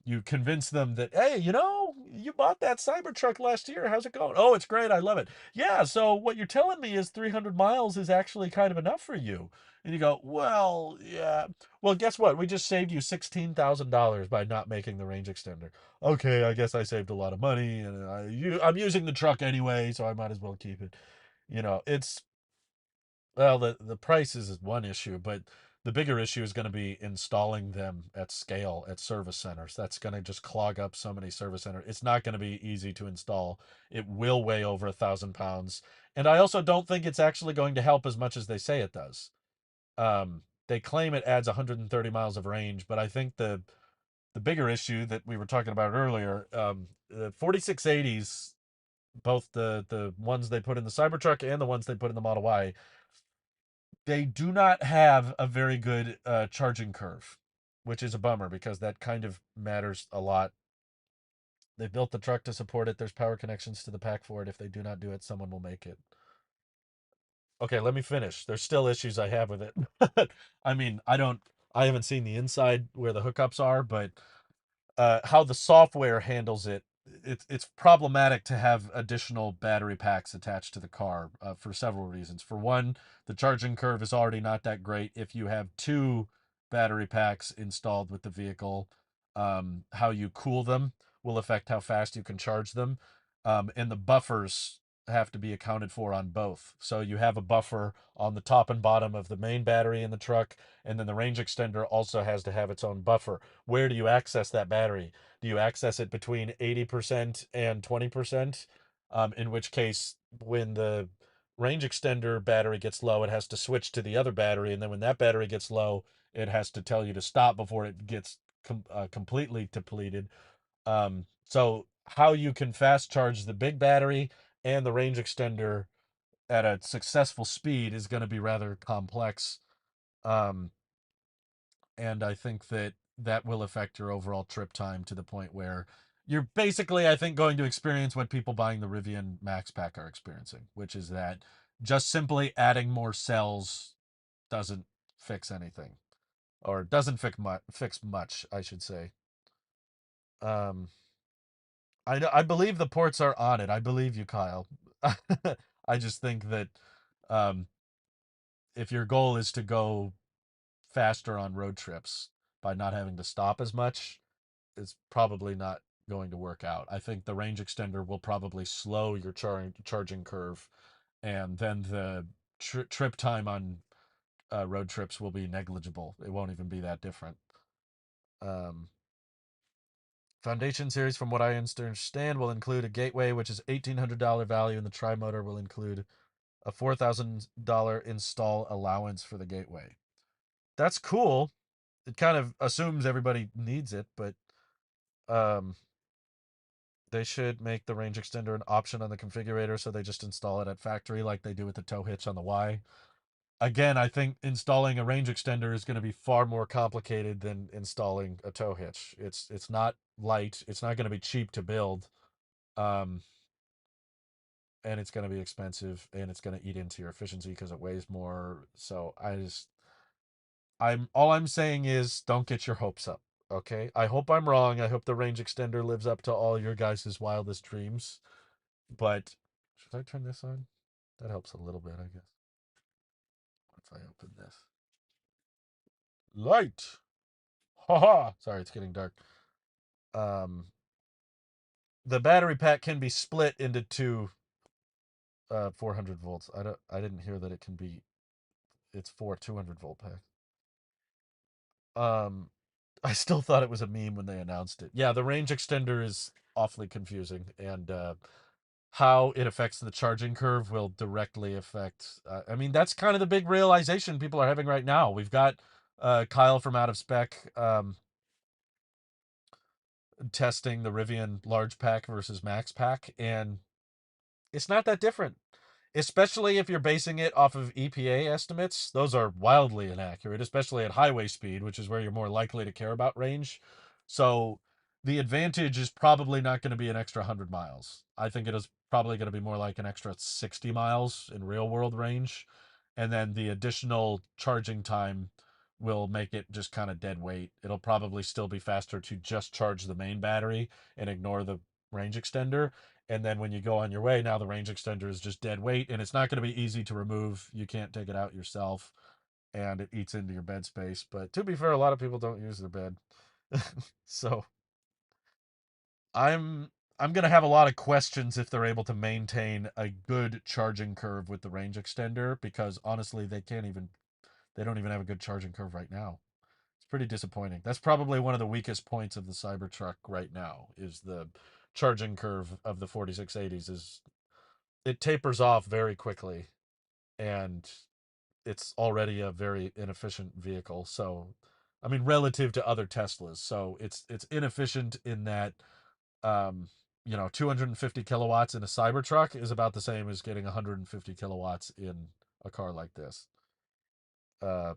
You convince them that, hey, you bought that Cybertruck last year. How's it going? Oh, it's great. I love it. Yeah. So what you're telling me is 300 miles is actually kind of enough for you. And you go, well, yeah. Well, guess what? We just saved you $16,000 by not making the range extender. Okay, I guess I saved a lot of money, and I'm using the truck anyway, so I might as well keep it. It's well, the prices is one issue, but the bigger issue is going to be installing them at scale at service centers. That's going to just clog up so many service centers. It's not going to be easy to install. It will weigh over 1,000 pounds, and I also don't think it's actually going to help as much as they say it does. They claim it adds 130 miles of range, but I think the bigger issue that we were talking about earlier, the 4680s, both the ones they put in the Cybertruck and the ones they put in the Model Y, they do not have a very good charging curve, which is a bummer because that kind of matters a lot. They built the truck to support it. There's power connections to the pack for it. If they do not do it, someone will make it. Okay, let me finish. There's still issues I have with it. I mean, I haven't seen the inside where the hookups are, but how the software handles it, it's problematic to have additional battery packs attached to the car for several reasons. For one, the charging curve is already not that great if you have two battery packs installed with the vehicle. How you cool them will affect how fast you can charge them, and the buffers have to be accounted for on both. So you have a buffer on the top and bottom of the main battery in the truck, and then the range extender also has to have its own buffer. Where do you access that battery? Do you access it between 80% and 20%? In which case, when the range extender battery gets low, it has to switch to the other battery. And then when that battery gets low, it has to tell you to stop before it gets completely depleted. So, how you can fast charge the big battery and the range extender at a successful speed is going to be rather complex. Um, and I think that that will affect your overall trip time to the point where you're basically, I think, going to experience what people buying the Rivian Max Pack are experiencing, which is that just simply adding more cells doesn't fix anything, or doesn't fix much, I should say. Um, I believe the ports are on it. I believe you, Kyle. I just think that um, if your goal is to go faster on road trips by not having to stop as much, it's probably not going to work out. I think the range extender will probably slow your charging curve, and then the trip time on road trips will be negligible. It won't even be that different. Um, Foundation series, from what I understand, will include a gateway, which is $1,800 value, and the tri-motor will include a $4,000 install allowance for the gateway. That's cool. It kind of assumes everybody needs it, but um, they should make the range extender an option on the configurator, so they just install it at factory like they do with the tow hitch on the Y. Again, I think installing a range extender is going to be far more complicated than installing a tow hitch. It's not light. It's not going to be cheap to build, um, and it's going to be expensive, and it's going to eat into your efficiency because it weighs more. So I'm saying is don't get your hopes up. Okay, I hope I'm wrong. I hope the range extender lives up to all your guys' wildest dreams. But should I turn this on? That helps a little bit, I guess. If I open this. Light! Haha! Sorry, it's getting dark. Um, the battery pack can be split into two 400 volts. I didn't hear that it can be it's four 200-volt packs. Um, I still thought it was a meme when they announced it. Yeah, the range extender is awfully confusing, and how it affects the charging curve will directly affect. I mean, that's kind of the big realization people are having right now. We've got Kyle from Out of Spec testing the Rivian Large Pack versus Max Pack, and it's not that different, especially if you're basing it off of EPA estimates. Those are wildly inaccurate, especially at highway speed, which is where you're more likely to care about range. So the advantage is probably not going to be an extra 100 miles. I think it is probably going to be more like an extra 60 miles in real world range. And then the additional charging time will make it just kind of dead weight. It'll probably still be faster to just charge the main battery and ignore the range extender. And then when you go on your way, now the range extender is just dead weight, and it's not going to be easy to remove. You can't take it out yourself, and it eats into your bed space. But to be fair, a lot of people don't use their bed. So I'm I'm gonna have a lot of questions if they're able to maintain a good charging curve with the range extender, because honestly they don't even have a good charging curve right now. It's pretty disappointing. That's probably one of the weakest points of the Cybertruck right now is the charging curve of the 4680s is it tapers off very quickly, and it's already a very inefficient vehicle. So I mean relative to other Teslas. So it's inefficient in that um 250 kilowatts in a Cybertruck is about the same as getting 150 kilowatts in a car like this. uh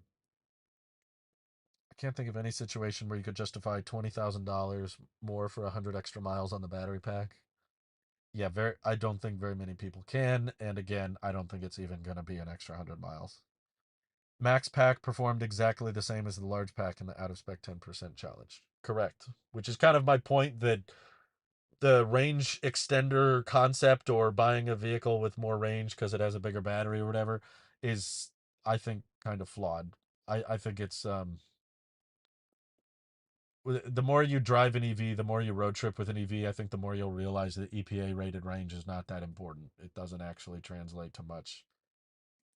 I can't think of any situation where you could justify $20,000 more for 100 extra miles on the battery pack. Yeah, I don't think very many people can, and again, I don't think it's even going to be an extra 100 miles. Max Pack performed exactly the same as the large pack in the out of spec 10% challenge. Correct. Which is kind of my point that the range extender concept or buying a vehicle with more range because it has a bigger battery or whatever is, I think, kind of flawed. I think it's the more you drive an EV, the more you road trip with an EV, I think the more you'll realize that EPA rated range is not that important. It doesn't actually translate to much.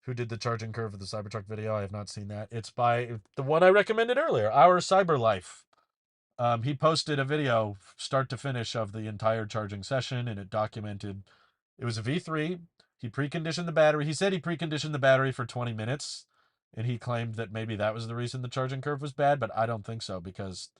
Who did the charging curve of the Cybertruck video? I have not seen that. It's by the one I recommended earlier, Our Cyber Life. He posted a video start to finish of the entire charging session, and it documented it was a V3. He preconditioned the battery. He said he preconditioned the battery for 20 minutes, and he claimed that maybe that was the reason the charging curve was bad, but I don't think so because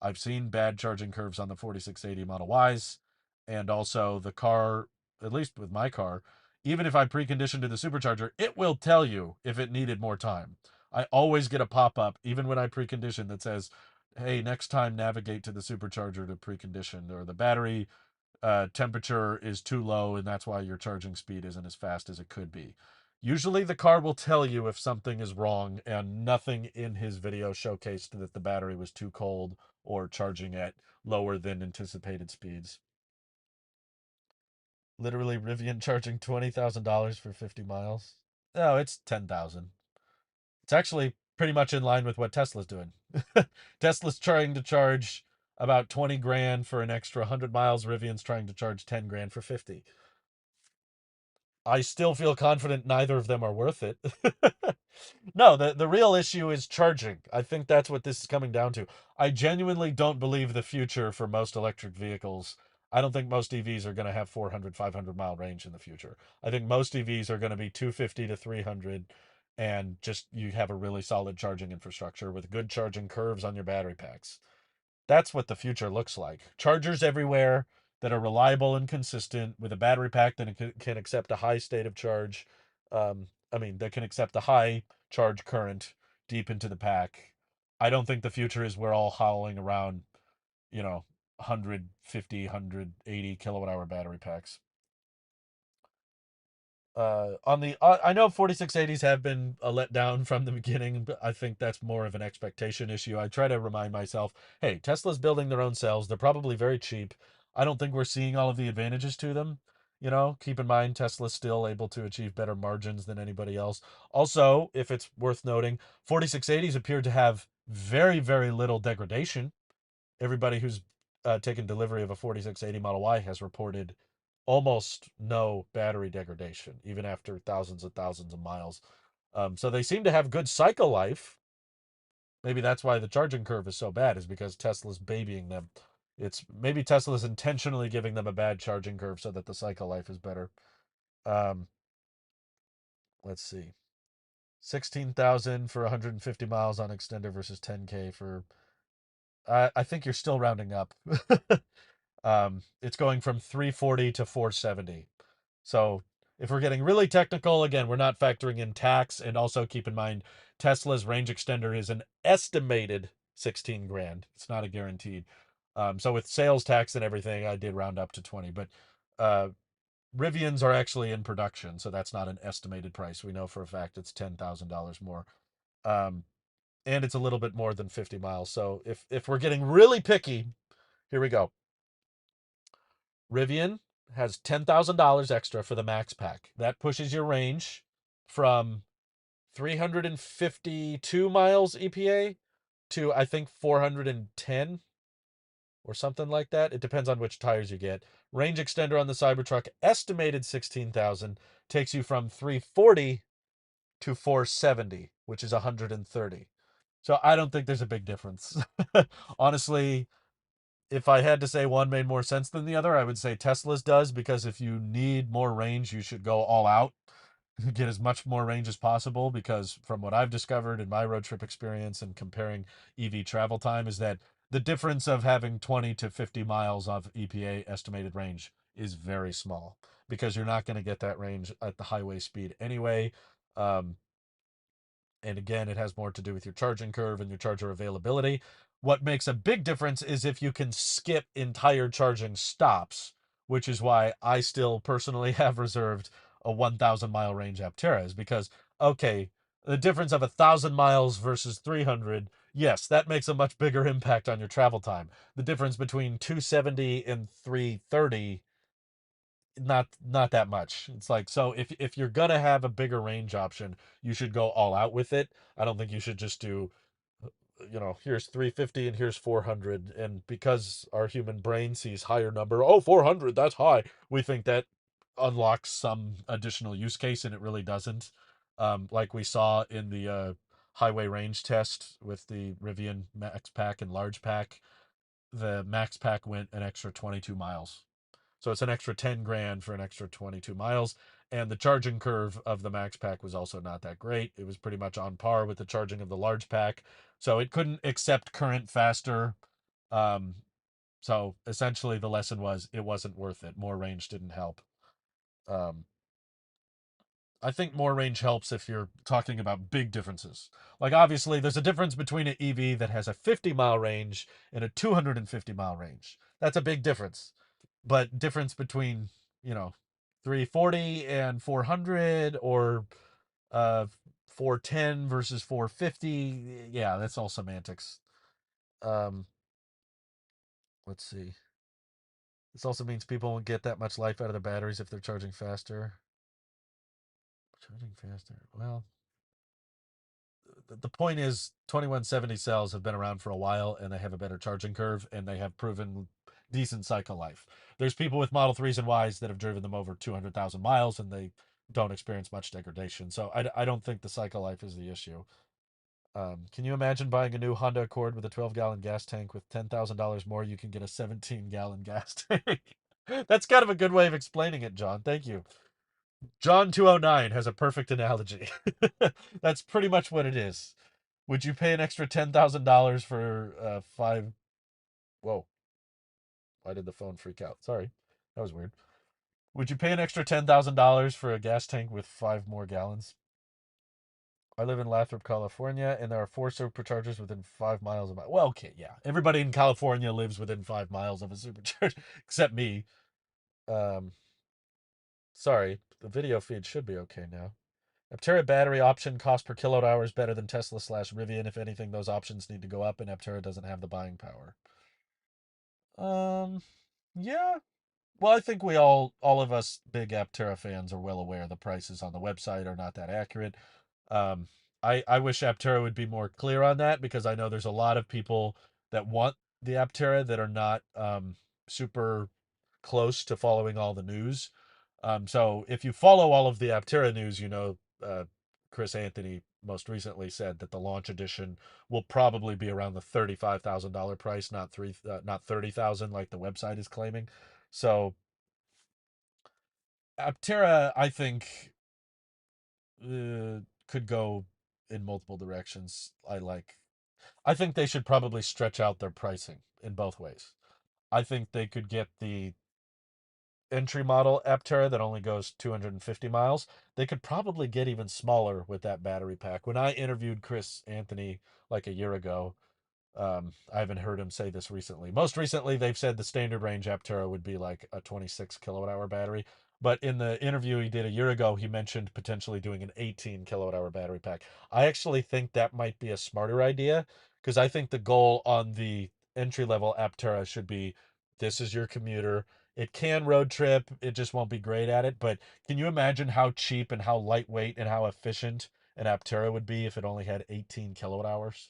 I've seen bad charging curves on the 4680 Model Ys, and also the car, at least with my car, even if I preconditioned to the supercharger, it will tell you if it needed more time. I always get a pop up, even when I precondition, that says, hey, next time navigate to the supercharger to precondition, or the battery temperature is too low and that's why your charging speed isn't as fast as it could be. Usually the car will tell you if something is wrong, and nothing in his video showcased that the battery was too cold or charging at lower than anticipated speeds. Literally Rivian charging $20,000 for 50 miles. No, it's 10,000. It's actually pretty much in line with what Tesla's doing. Tesla's trying to charge about 20 grand for an extra 100 miles. Rivian's trying to charge 10 grand for 50. I still feel confident neither of them are worth it. No, the real issue is charging. I think that's what this is coming down to. I genuinely don't believe the future for most electric vehicles. I don't think most EVs are going to have 400, 500-mile range in the future. I think most EVs are going to be 250 to 300, and just you have a really solid charging infrastructure with good charging curves on your battery packs. That's what the future looks like. Chargers everywhere that are reliable and consistent with a battery pack that can accept a high state of charge. That can accept a high charge current deep into the pack. I don't think the future is we're all howling around, 150, 180 kilowatt hour battery packs. I know 4680s have been a letdown from the beginning, but I think that's more of an expectation issue. I try to remind myself, hey, Tesla's building their own cells. They're probably very cheap. I don't think we're seeing all of the advantages to them. Keep in mind Tesla's still able to achieve better margins than anybody else. Also, if it's worth noting, 4680s appear to have very, very little degradation. Everybody who's taken delivery of a 4680 Model Y has reported almost no battery degradation, even after thousands of miles. So they seem to have good cycle life. Maybe that's why the charging curve is so bad, is because Tesla's babying them. It's maybe Tesla's intentionally giving them a bad charging curve so that the cycle life is better. Um, let's see. 16,000 for 150 miles on extender versus 10K for I think you're still rounding up. It's going from 340 to 470. So if we're getting really technical, again, we're not factoring in tax. And also keep in mind, Tesla's range extender is an estimated 16 grand. It's not a guaranteed. So with sales tax and everything, I did round up to 20. But uh, Rivians are actually in production. So that's not an estimated price. We know for a fact it's $10,000 more. Um, and it's a little bit more than 50 miles. So if we're getting really picky, here we go. Rivian has $10,000 extra for the Max Pack. That pushes your range from 352 miles EPA to, I think, 410 or something like that. It depends on which tires you get. Range extender on the Cybertruck, estimated 16,000, takes you from 340 to 470, which is 130. So I don't think there's a big difference. Honestly, if I had to say one made more sense than the other, I would say Tesla's does, because if you need more range, you should go all out, get as much more range as possible. Because from what I've discovered in my road trip experience and comparing EV travel time, is that the difference of having 20 to 50 miles of EPA estimated range is very small, because you're not going to get that range at the highway speed anyway. Um, and again, it has more to do with your charging curve and your charger availability. What makes a big difference is if you can skip entire charging stops, which is why I still personally have reserved a 1,000 mile range Aptera, is because, okay, the difference of 1,000 miles versus 300, yes, that makes a much bigger impact on your travel time. The difference between 270 and 330, not that much. It's like, so if you're gonna have a bigger range option, you should go all out with it. I don't think you should just do, here's 350 and here's 400. And because our human brain sees higher number, oh, 400, that's high. We think that unlocks some additional use case, and it really doesn't. Like we saw in the highway range test with the Rivian Max Pack and Large Pack, the Max Pack went an extra 22 miles. So it's an extra 10 grand for an extra 22 miles. And the charging curve of the Max Pack was also not that great. It was pretty much on par with the charging of the Large Pack. So it couldn't accept current faster. Um, so essentially, the lesson was it wasn't worth it. More range didn't help. Um, I think more range helps if you're talking about big differences. Like, obviously, there's a difference between an EV that has a 50-mile range and a 250-mile range. That's a big difference. But difference between, you know, 340 and 400, or uh 410 versus 450, yeah, that's all semantics. Um, let's see. This also means people won't get that much life out of their batteries if they're charging faster. Charging faster. Well, the point is 2170 cells have been around for a while, and they have a better charging curve, and they have proven decent cycle life. There's people with Model 3s and Ys that have driven them over 200,000 miles, and they don't experience much degradation. So I don't think the cycle life is the issue. Can you imagine buying a new Honda Accord with a 12-gallon gas tank? With $10,000 more, you can get a 17-gallon gas tank. That's kind of a good way of explaining it, John. Thank you. John 209 has a perfect analogy. That's pretty much what it is. Would you pay an extra $10,000 for five? Whoa, why did the phone freak out? Sorry, that was weird. Would you pay an extra $10,000 for a gas tank with 5 more gallons? I live in Lathrop, California, and there are 4 superchargers within 5 miles of my. Well, okay, yeah. Everybody in California lives within 5 miles of a supercharger, except me. Um, sorry, the video feed should be okay now. Aptera battery option cost per kilowatt hour is better than Tesla slash Rivian. If anything, those options need to go up, and Aptera doesn't have the buying power. Um, yeah. Well, I think all of us big Aptera fans are well aware the prices on the website are not that accurate. Um, I wish Aptera would be more clear on that, because I know there's a lot of people that want the Aptera that are not super close to following all the news. So if you follow all of the Aptera news, Chris Anthony most recently said that the launch edition will probably be around the $35,000 price, not 30,000 like the website is claiming. So Aptera, I think, could go in multiple directions. I think they should probably stretch out their pricing in both ways. I think they could get the entry model Aptera that only goes 250 miles. They could probably get even smaller with that battery pack. When I interviewed Chris Anthony like a year ago, I haven't heard him say this recently. Most recently, they've said the standard range Aptera would be like a 26 kilowatt hour battery. But in the interview he did a year ago, he mentioned potentially doing an 18 kilowatt hour battery pack. I actually think that might be a smarter idea, because I think the goal on the entry level Aptera should be, this is your commuter. It can road trip, it just won't be great at it. But can you imagine how cheap and how lightweight and how efficient an Aptera would be if it only had 18 kilowatt hours?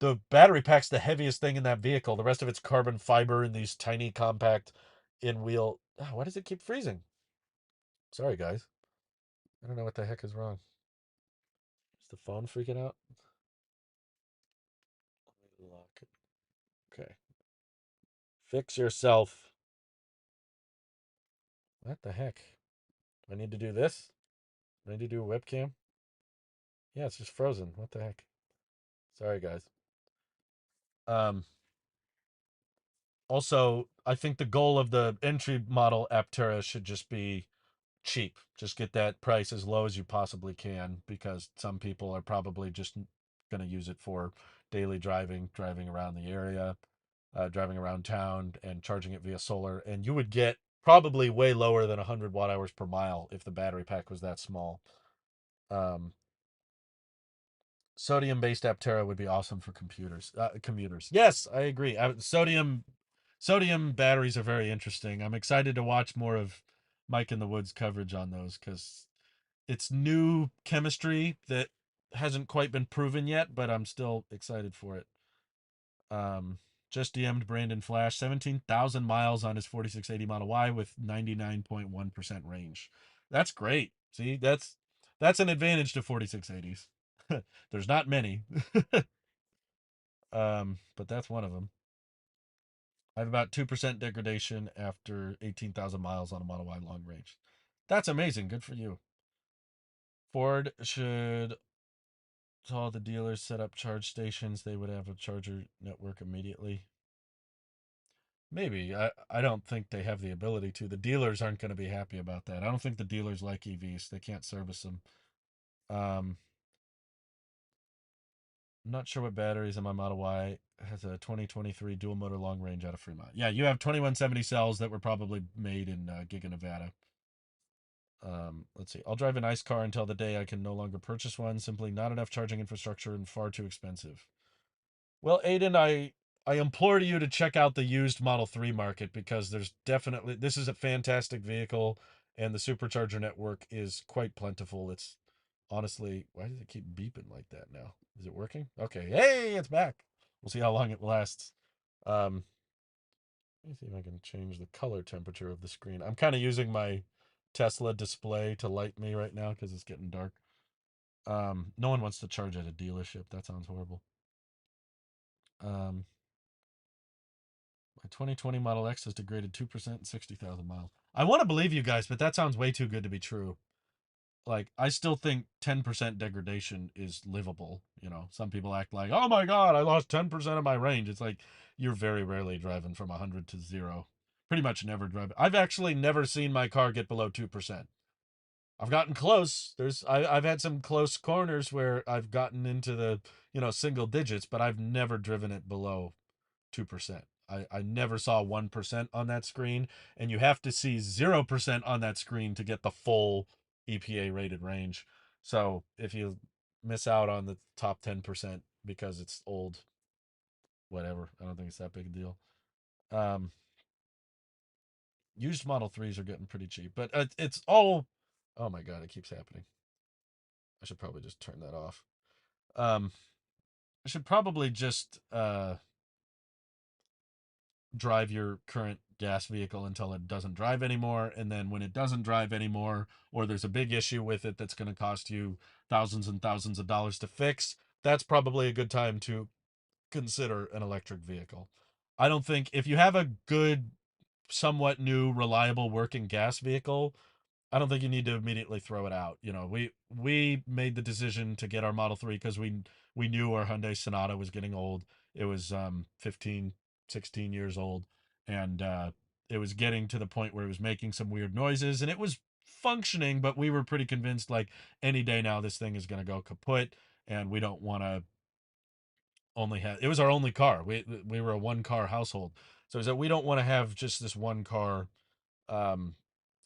The battery pack's the heaviest thing in that vehicle. The rest of it's carbon fiber in these tiny compact in wheel. Oh, why does it keep freezing? Sorry, guys. I don't know what the heck is wrong. Is the phone freaking out? Let me lock it. Okay. Fix yourself. What the heck? Do I need to do this? Do I need to do a webcam? Yeah, it's just frozen. What the heck? Sorry, guys. Um, Also, I think the goal of the entry model Aptera should just be cheap. Just get that price as low as you possibly can, because some people are probably just going to use it for daily driving around the area, driving around town, and charging it via solar. And you would get probably way lower than 100 watt hours per mile if the battery pack was that small. Um, Sodium-based Aptera would be awesome for commuters. Yes, I agree. Sodium batteries are very interesting. I'm excited to watch more of Mike in the Woods coverage on those because it's new chemistry that hasn't quite been proven yet, but I'm still excited for it. Um, just DM'd Brandon Flash, 17,000 miles on his 4680 Model Y with 99.1% range. That's great. See, that's an advantage to 4680s. There's not many. But that's one of them. I have about 2% degradation after 18,000 miles on a Model Y long range. That's amazing. Good for you. Ford should all the dealers set up charge stations. They would have a charger network immediately. Maybe. I don't think they have the ability to. The dealers aren't going to be happy about that. I don't think the dealers like EVs. They can't service them. Um, I'm not sure what batteries in my Model Y has a 2023 dual motor long range out of Fremont. Yeah, you have 2170 cells that were probably made in Giga, Nevada. Let's see. I'll drive a nice car until the day I can no longer purchase one. Simply not enough charging infrastructure and far too expensive. Well, Aiden, I implore you to check out the used Model 3 market because there's definitely this is a fantastic vehicle and the supercharger network is quite plentiful. It's honestly, why does it keep beeping like that now? Is it working? Okay. Hey, it's back. We'll see how long it lasts. Um, let me see if I can change the color temperature of the screen. I'm kind of using my Tesla display to light me right now because it's getting dark. No one wants to charge at a dealership. That sounds horrible. Um, My 2020 Model X has degraded 2% in 60,000 miles. I want to believe you guys, but that sounds way too good to be true. Like, I still think 10% degradation is livable. You know, some people act like, oh my God, I lost 10% of my range. It's like, you're very rarely driving from 100 to 0. Pretty much never drive. I've actually never seen my car get below 2%. I've gotten close. I've had some close corners where I've gotten into the, single digits, but I've never driven it below 2%. I never saw 1% on that screen, and you have to see 0% on that screen to get the full EPA rated range. So if you miss out on the top 10% because it's old, whatever, I don't think it's that big a deal. Um, Used Model 3s are getting pretty cheap, but it's all, oh my God, it keeps happening. I should probably just turn that off. Um, I should probably just drive your current gas vehicle until it doesn't drive anymore. And then when it doesn't drive anymore, or there's a big issue with it that's going to cost you thousands and thousands of dollars to fix, that's probably a good time to consider an electric vehicle. I don't think if you have a good, somewhat new, reliable working gas vehicle, I don't think you need to immediately throw it out. We made the decision to get our Model 3 because we knew our Hyundai Sonata was getting old. It was 15, 16 years old, and it was getting to the point where it was making some weird noises, and it was functioning, but we were pretty convinced like any day now this thing is going to go kaput, and we don't want to only have it was our only car. We were a one car household, so is that we don't want to have just this one car um,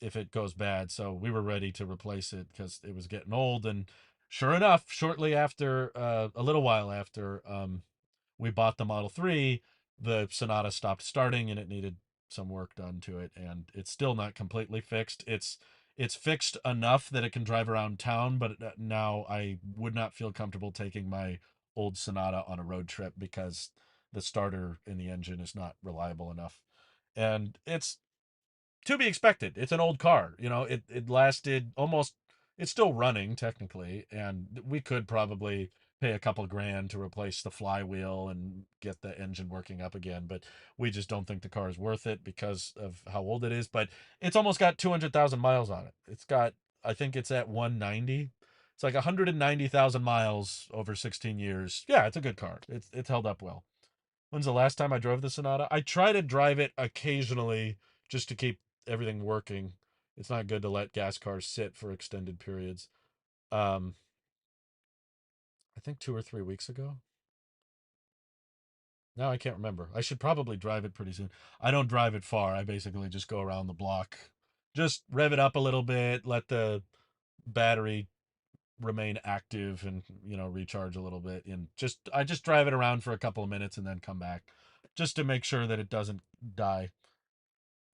if it goes bad. So we were ready to replace it because it was getting old. And sure enough, shortly after, a little while after we bought the Model 3, the Sonata stopped starting and it needed some work done to it. And it's still not completely fixed. It's fixed enough that it can drive around town, but now I would not feel comfortable taking my old Sonata on a road trip because the starter in the engine is not reliable enough. And it's to be expected. It's an old car. It lasted almost. It's still running technically, and we could probably pay a couple grand to replace the flywheel and get the engine working up again. But we just don't think the car is worth it because of how old it is. But it's almost got 200,000 miles on it. It's got. I think it's at 190. It's like 190,000 miles over 16 years. Yeah, it's a good car. It's held up well. When's the last time I drove the Sonata? I try to drive it occasionally just to keep everything working. It's not good to let gas cars sit for extended periods. Um, I think 2 or 3 weeks ago. Now I can't remember. I should probably drive it pretty soon. I don't drive it far. I basically just go around the block. Just rev it up a little bit, let the battery remain active and, recharge a little bit, and just I just drive it around for a couple of minutes and then come back just to make sure that it doesn't die.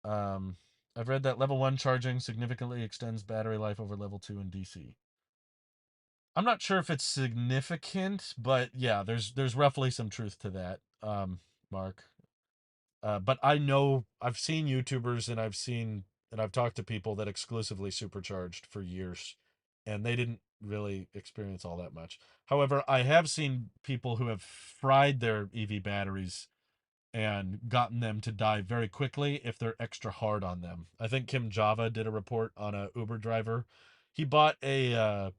Um I've read that level 1 charging significantly extends battery life over level 2 in DC. I'm not sure if it's significant, but yeah, there's roughly some truth to that. Mark. But I know I've seen YouTubers and I've talked to people that exclusively supercharged for years, and they didn't really experience all that much. However, I have seen people who have fried their EV batteries and gotten them to die very quickly if they're extra hard on them. I think Kim Java did a report on a Uber driver. He bought a uh,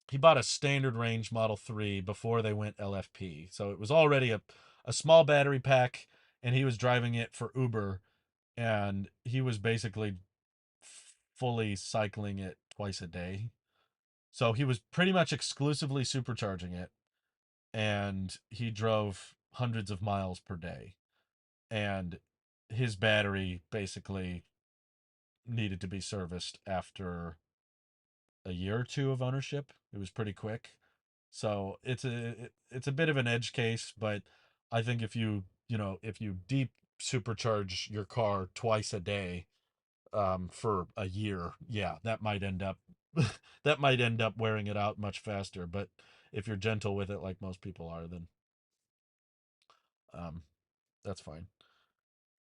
he bought a standard range Model 3 before they went LFP. So it was already a small battery pack, and he was driving it for Uber, and he was basically fully cycling it twice a day. So he was pretty much exclusively supercharging it, and he drove hundreds of miles per day. And his battery basically needed to be serviced after a year or two of ownership. It was pretty quick. So it's a bit of an edge case, but I think if you deep supercharge your car twice a day for a year, yeah, that might end up that might end up wearing it out much faster. But if you're gentle with it, like most people are, then um, that's fine.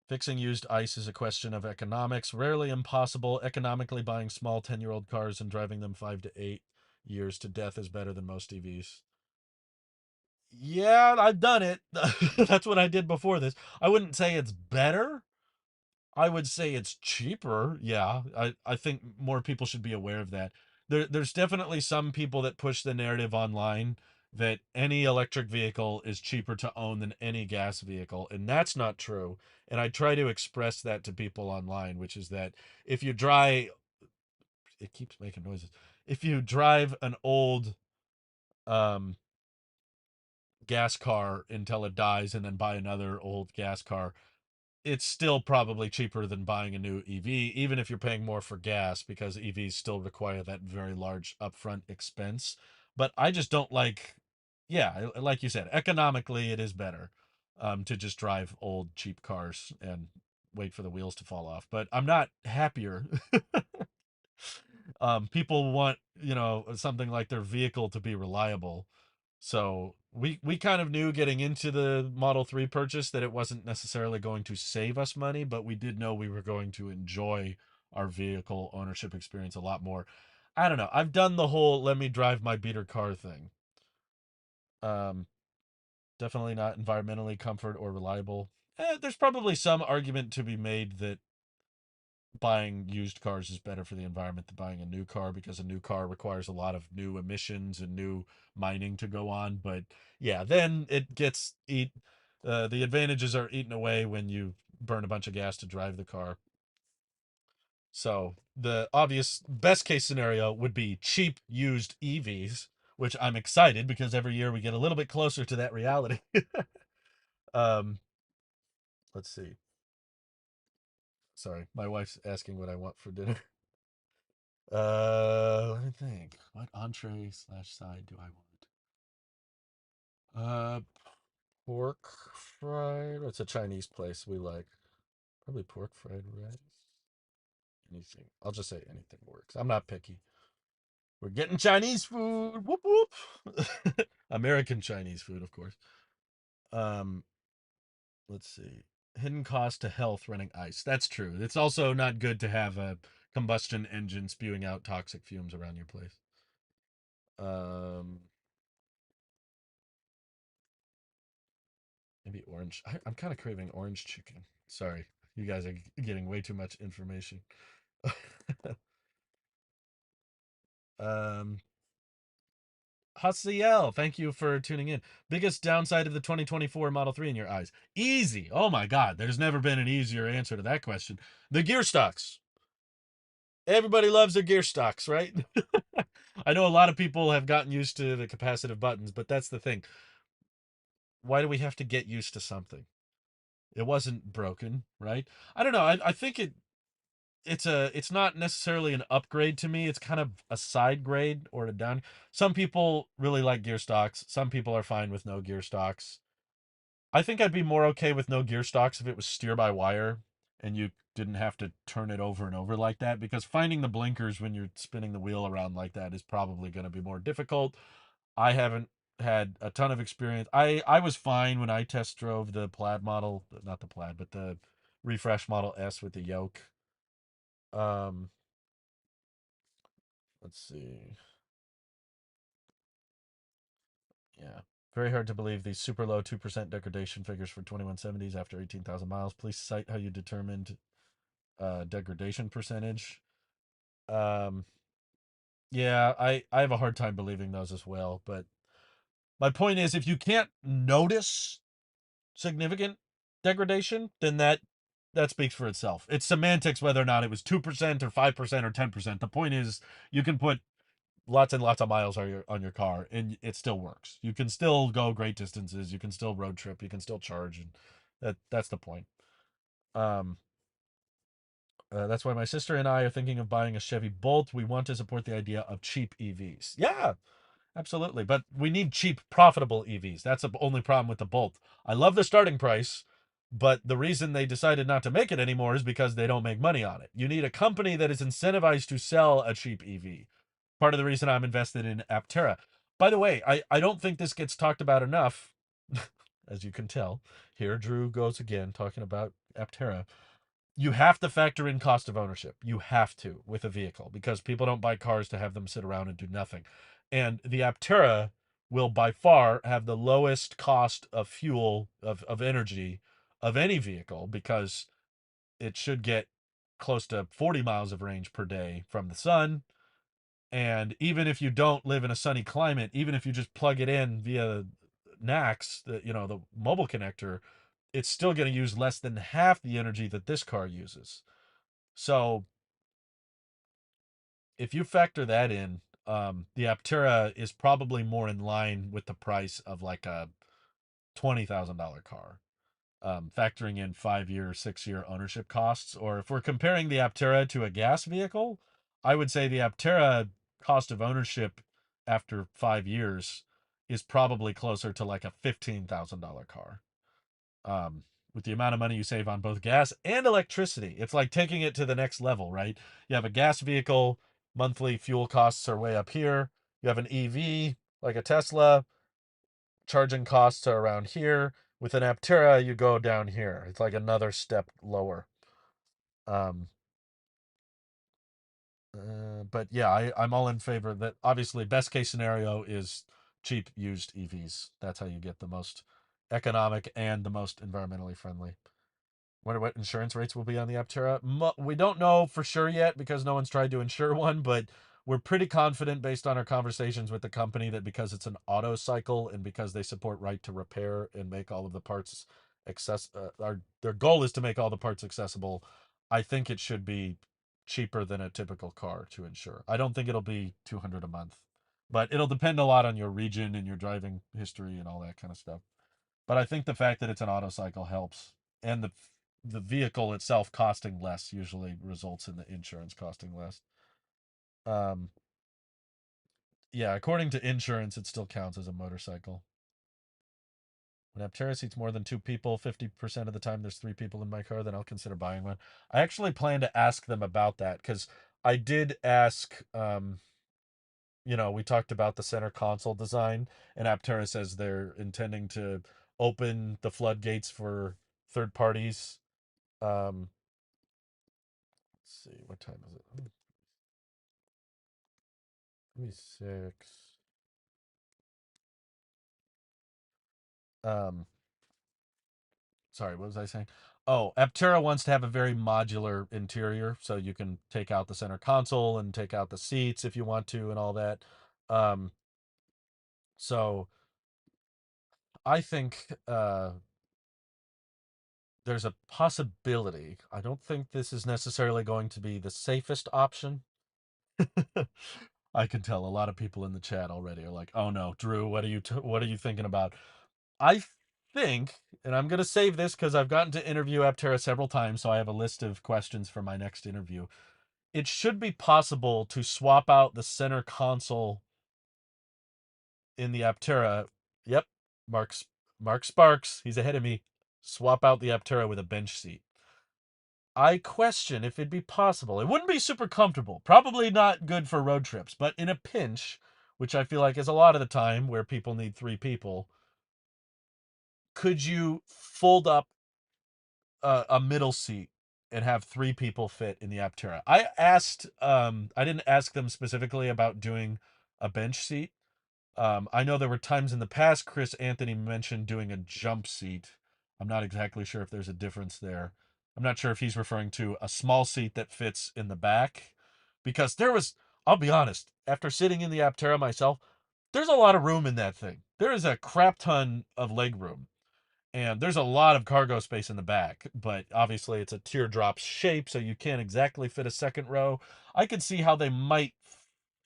Fixing used ice is a question of economics. Rarely impossible. Economically, buying small 10-year-old cars and driving them 5 to 8 years to death is better than most EVs. Yeah, I've done it. That's what I did before this. I wouldn't say it's better. I would say it's cheaper. Yeah, I think more people should be aware of that. There's definitely some people that push the narrative online that any electric vehicle is cheaper to own than any gas vehicle, and that's not true. And I try to express that to people online, which is that if you drive, it keeps making noises. If you drive an old um gas car until it dies and then buy another old gas car, it's still probably cheaper than buying a new EV, even if you're paying more for gas, because EVs still require that very large upfront expense. But I just don't like, yeah, like you said, economically, it is better to just drive old, cheap cars and wait for the wheels to fall off. But I'm not happier. People want, something like their vehicle to be reliable. So we kind of knew getting into the Model 3 purchase that it wasn't necessarily going to save us money, but we did know we were going to enjoy our vehicle ownership experience a lot more. I don't know. I've done the whole let me drive my beater car thing. Um, Definitely not environmentally comfort or reliable. There's probably some argument to be made that buying used cars is better for the environment than buying a new car, because a new car requires a lot of new emissions and new mining to go on. But yeah, then it gets the advantages are eaten away when you burn a bunch of gas to drive the car. So the obvious best case scenario would be cheap used EVs, which I'm excited because every year we get a little bit closer to that reality. um let's see. Sorry, my wife's asking what I want for dinner. Let me think. What entree slash side do I want? Pork fried. It's a Chinese place we like. Probably pork fried rice. Anything. I'll just say anything works. I'm not picky. We're getting Chinese food. Whoop whoop. American Chinese food, of course. Um, let's see. Hidden cost to health running ice. That's true. It's also not good to have a combustion engine spewing out toxic fumes around your place. Um, Maybe orange. I'm kind of craving orange chicken. Sorry, you guys are getting way too much information. um, Hasiel, thank you for tuning in. Biggest downside of the 2024 Model 3 in your eyes? Easy. Oh my God, there's never been an easier answer to that question. The gear stocks. Everybody loves their gear stocks, right? I know a lot of people have gotten used to the capacitive buttons, but that's the thing. why do we have to get used to something? It wasn't broken, right? I don't know. I think it's not necessarily an upgrade to me. It's kind of a side grade or a down. Some people really like gear stocks. Some people are fine with no gear stocks. I think I'd be more okay with no gear stocks if it was steer by wire and you didn't have to turn it over and over like that, because finding the blinkers when you're spinning the wheel around like that is probably going to be more difficult. I haven't had a ton of experience. I was fine when I test drove the plaid model, not the plaid, but the refresh model S with the yoke. Um, let's see. Yeah. Very hard to believe these super low 2% degradation figures for 2170s after 18,000 miles. Please cite how you determined degradation percentage. Um, yeah, I have a hard time believing those as well. But my point is, if you can't notice significant degradation, then that speaks for itself. It's semantics whether or not it was 2% or 5% or 10%. The point is, you can put lots and lots of miles on your car and it still works. You can still go great distances. You can still road trip. You can still charge, and that's the point. Um, that's why my sister and I are thinking of buying a Chevy Bolt. We want to support the idea of cheap EVs. Yeah, absolutely. But we need cheap, profitable EVs. That's the only problem with the Bolt. I love the starting price, but the reason they decided not to make it anymore is because they don't make money on it. You need a company that is incentivized to sell a cheap EV. Part of the reason I'm invested in Aptera. By the way, I don't think this gets talked about enough. As you can tell, here Drew goes again talking about Aptera. You have to factor in cost of ownership. You have to with a vehicle, because people don't buy cars to have them sit around and do nothing. And the Aptera will by far have the lowest cost of fuel, of energy, of any vehicle, because it should get close to 40 miles of range per day from the sun. And even if you don't live in a sunny climate, even if you just plug it in via NACS, the mobile connector, it's still going to use less than half the energy that this car uses. So if you factor that in, the Aptera is probably more in line with the price of like a $20,000 car, factoring in 5 year, 6 year ownership costs. Or if we're comparing the Aptera to a gas vehicle, I would say the Aptera cost of ownership after 5 years is probably closer to like a $15,000 car. Um, with the amount of money you save on both gas and electricity, it's like taking it to the next level, right? You have a gas vehicle, monthly fuel costs are way up here. You have an EV, like a Tesla, charging costs are around here. With an Aptera, you go down here. It's like another step lower. Um, but yeah, I'm all in favor of that. Obviously, best case scenario is cheap used EVs. That's how you get the most economic and the most environmentally friendly. Wonder what insurance rates will be on the Aptera. We don't know for sure yet because no one's tried to insure one, but we're pretty confident based on our conversations with the company that because it's an auto cycle and because they support right to repair and make all of the parts their goal is to make all the parts accessible. I think it should be cheaper than a typical car to insure. I don't think it'll be 200 a month, but it'll depend a lot on your region and your driving history and all that kind of stuff. But I think the fact that it's an auto cycle helps, and the vehicle itself costing less usually results in the insurance costing less. Um, yeah, according to insurance, it still counts as a motorcycle. When Aptera seats more than two people, 50% of the time there's three people in my car, then I'll consider buying one. I actually plan to ask them about that because I did ask. We talked about the center console design, and Aptera says they're intending to open the floodgates for third parties. Um, let's see, what time is it? 26. Um, sorry, what was I saying? Oh, Aptera wants to have a very modular interior, so you can take out the center console and take out the seats if you want to, and all that. Um, so I think there's a possibility. I don't think this is necessarily going to be the safest option. I can tell a lot of people in the chat already are like, "Oh no, Drew, what are you thinking about?" I think, and I'm going to save this because I've gotten to interview Aptera several times, so I have a list of questions for my next interview. It should be possible to swap out the center console in the Aptera. Yep, Mark Sparks, he's ahead of me. Swap out the Aptera with a bench seat. I question if it'd be possible. It wouldn't be super comfortable. Probably not good for road trips, but in a pinch, which I feel like is a lot of the time where people need three people, could you fold up a middle seat and have three people fit in the Aptera? I didn't ask them specifically about doing a bench seat. I know there were times in the past Chris Anthony mentioned doing a jump seat. I'm not exactly sure if there's a difference there. I'm not sure if he's referring to a small seat that fits in the back. Because I'll be honest, after sitting in the Aptera myself, there's a lot of room in that thing. There is a crap ton of leg room. And there's a lot of cargo space in the back, but obviously it's a teardrop shape, so you can't exactly fit a second row. I could see how they might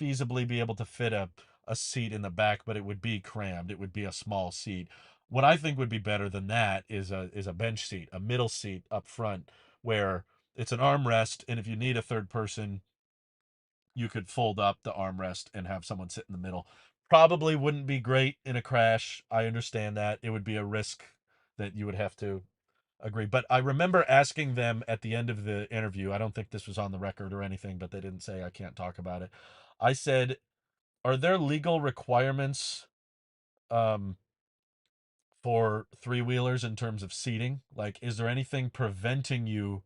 feasibly be able to fit a seat in the back, but it would be crammed. It would be a small seat. What I think would be better than that is a bench seat, a middle seat up front, where it's an armrest, and if you need a third person, you could fold up the armrest and have someone sit in the middle. Probably wouldn't be great in a crash. I understand that. It would be a risk that you would have to agree. But I remember asking them at the end of the interview, I don't think this was on the record or anything, but they didn't say I can't talk about it. I said, are there legal requirements um, for three wheelers in terms of seating? Like, is there anything preventing you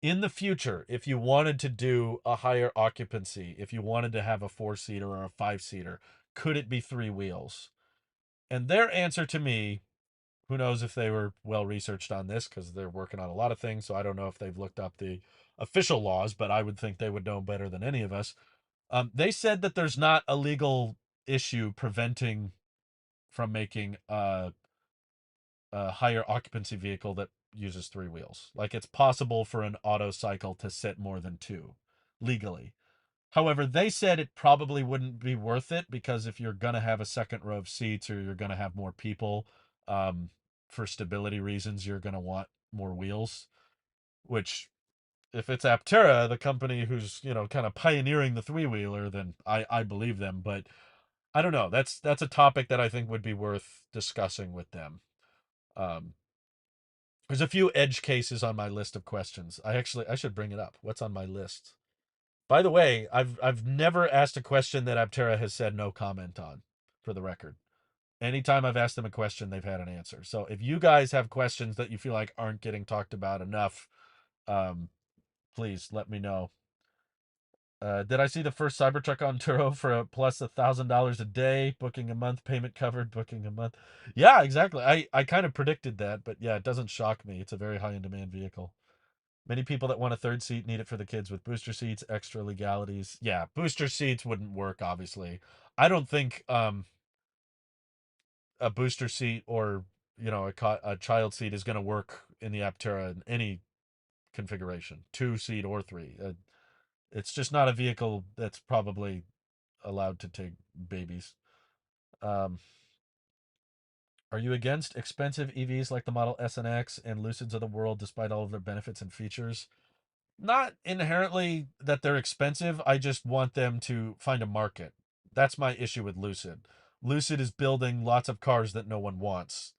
in the future, if you wanted to do a higher occupancy, if you wanted to have a four-seater or a five-seater, could it be three wheels? And their answer to me, who knows if they were well researched on this because they're working on a lot of things, so I don't know if they've looked up the official laws, but I would think they would know better than any of us. They said that there's not a legal issue preventing from making a higher occupancy vehicle that uses three wheels. Like it's possible for an auto cycle to sit more than two legally. However, they said it probably wouldn't be worth it because if you're going to have a second row of seats or you're going to have more people, um, for stability reasons, you're going to want more wheels, which if it's Aptera, the company who's, kind of pioneering the three wheeler, then I believe them. But I don't know. That's a topic that I think would be worth discussing with them. Um, there's a few edge cases on my list of questions. I should bring it up. What's on my list? By the way, I've never asked a question that Aptera has said no comment on, for the record. Anytime I've asked them a question, they've had an answer. So if you guys have questions that you feel like aren't getting talked about enough, um, please let me know. Did I see the first Cybertruck on Turo for a plus $1,000 a day, booking a month, payment covered, booking a month? Yeah, exactly. I kind of predicted that, but yeah, it doesn't shock me. It's a very high in demand vehicle. Many people that want a third seat need it for the kids with booster seats, extra legalities. Yeah, booster seats wouldn't work, obviously. I don't think a booster seat or, a child seat is going to work in the Aptera in any configuration, two seat or three. It's just not a vehicle that's probably allowed to take babies. Um, are you against expensive EVs like the Model S and X and Lucids of the world, despite all of their benefits and features? Not inherently that they're expensive. I just want them to find a market. That's my issue with Lucid. Lucid is building lots of cars that no one wants.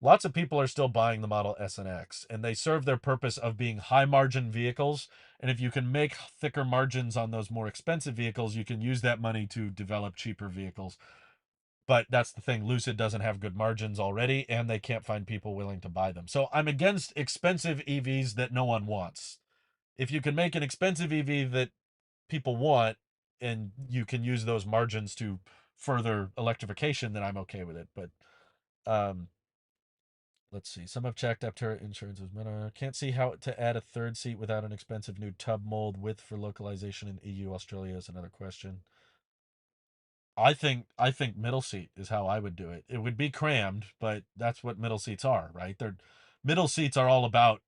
Lots of people are still buying the Model S and X, and they serve their purpose of being high margin vehicles. And if you can make thicker margins on those more expensive vehicles, you can use that money to develop cheaper vehicles. But that's the thing, Lucid doesn't have good margins already, and they can't find people willing to buy them. So I'm against expensive EVs that no one wants. If you can make an expensive EV that people want and you can use those margins to further electrification, then I'm okay with it. But um, let's see. Some have checked Aptera insurance was can't see how to add a third seat without an expensive new tub mold width for localization in EU. Australia is another question. I think middle seat is how I would do it. It would be crammed, but that's what middle seats are, right? They're middle seats are all about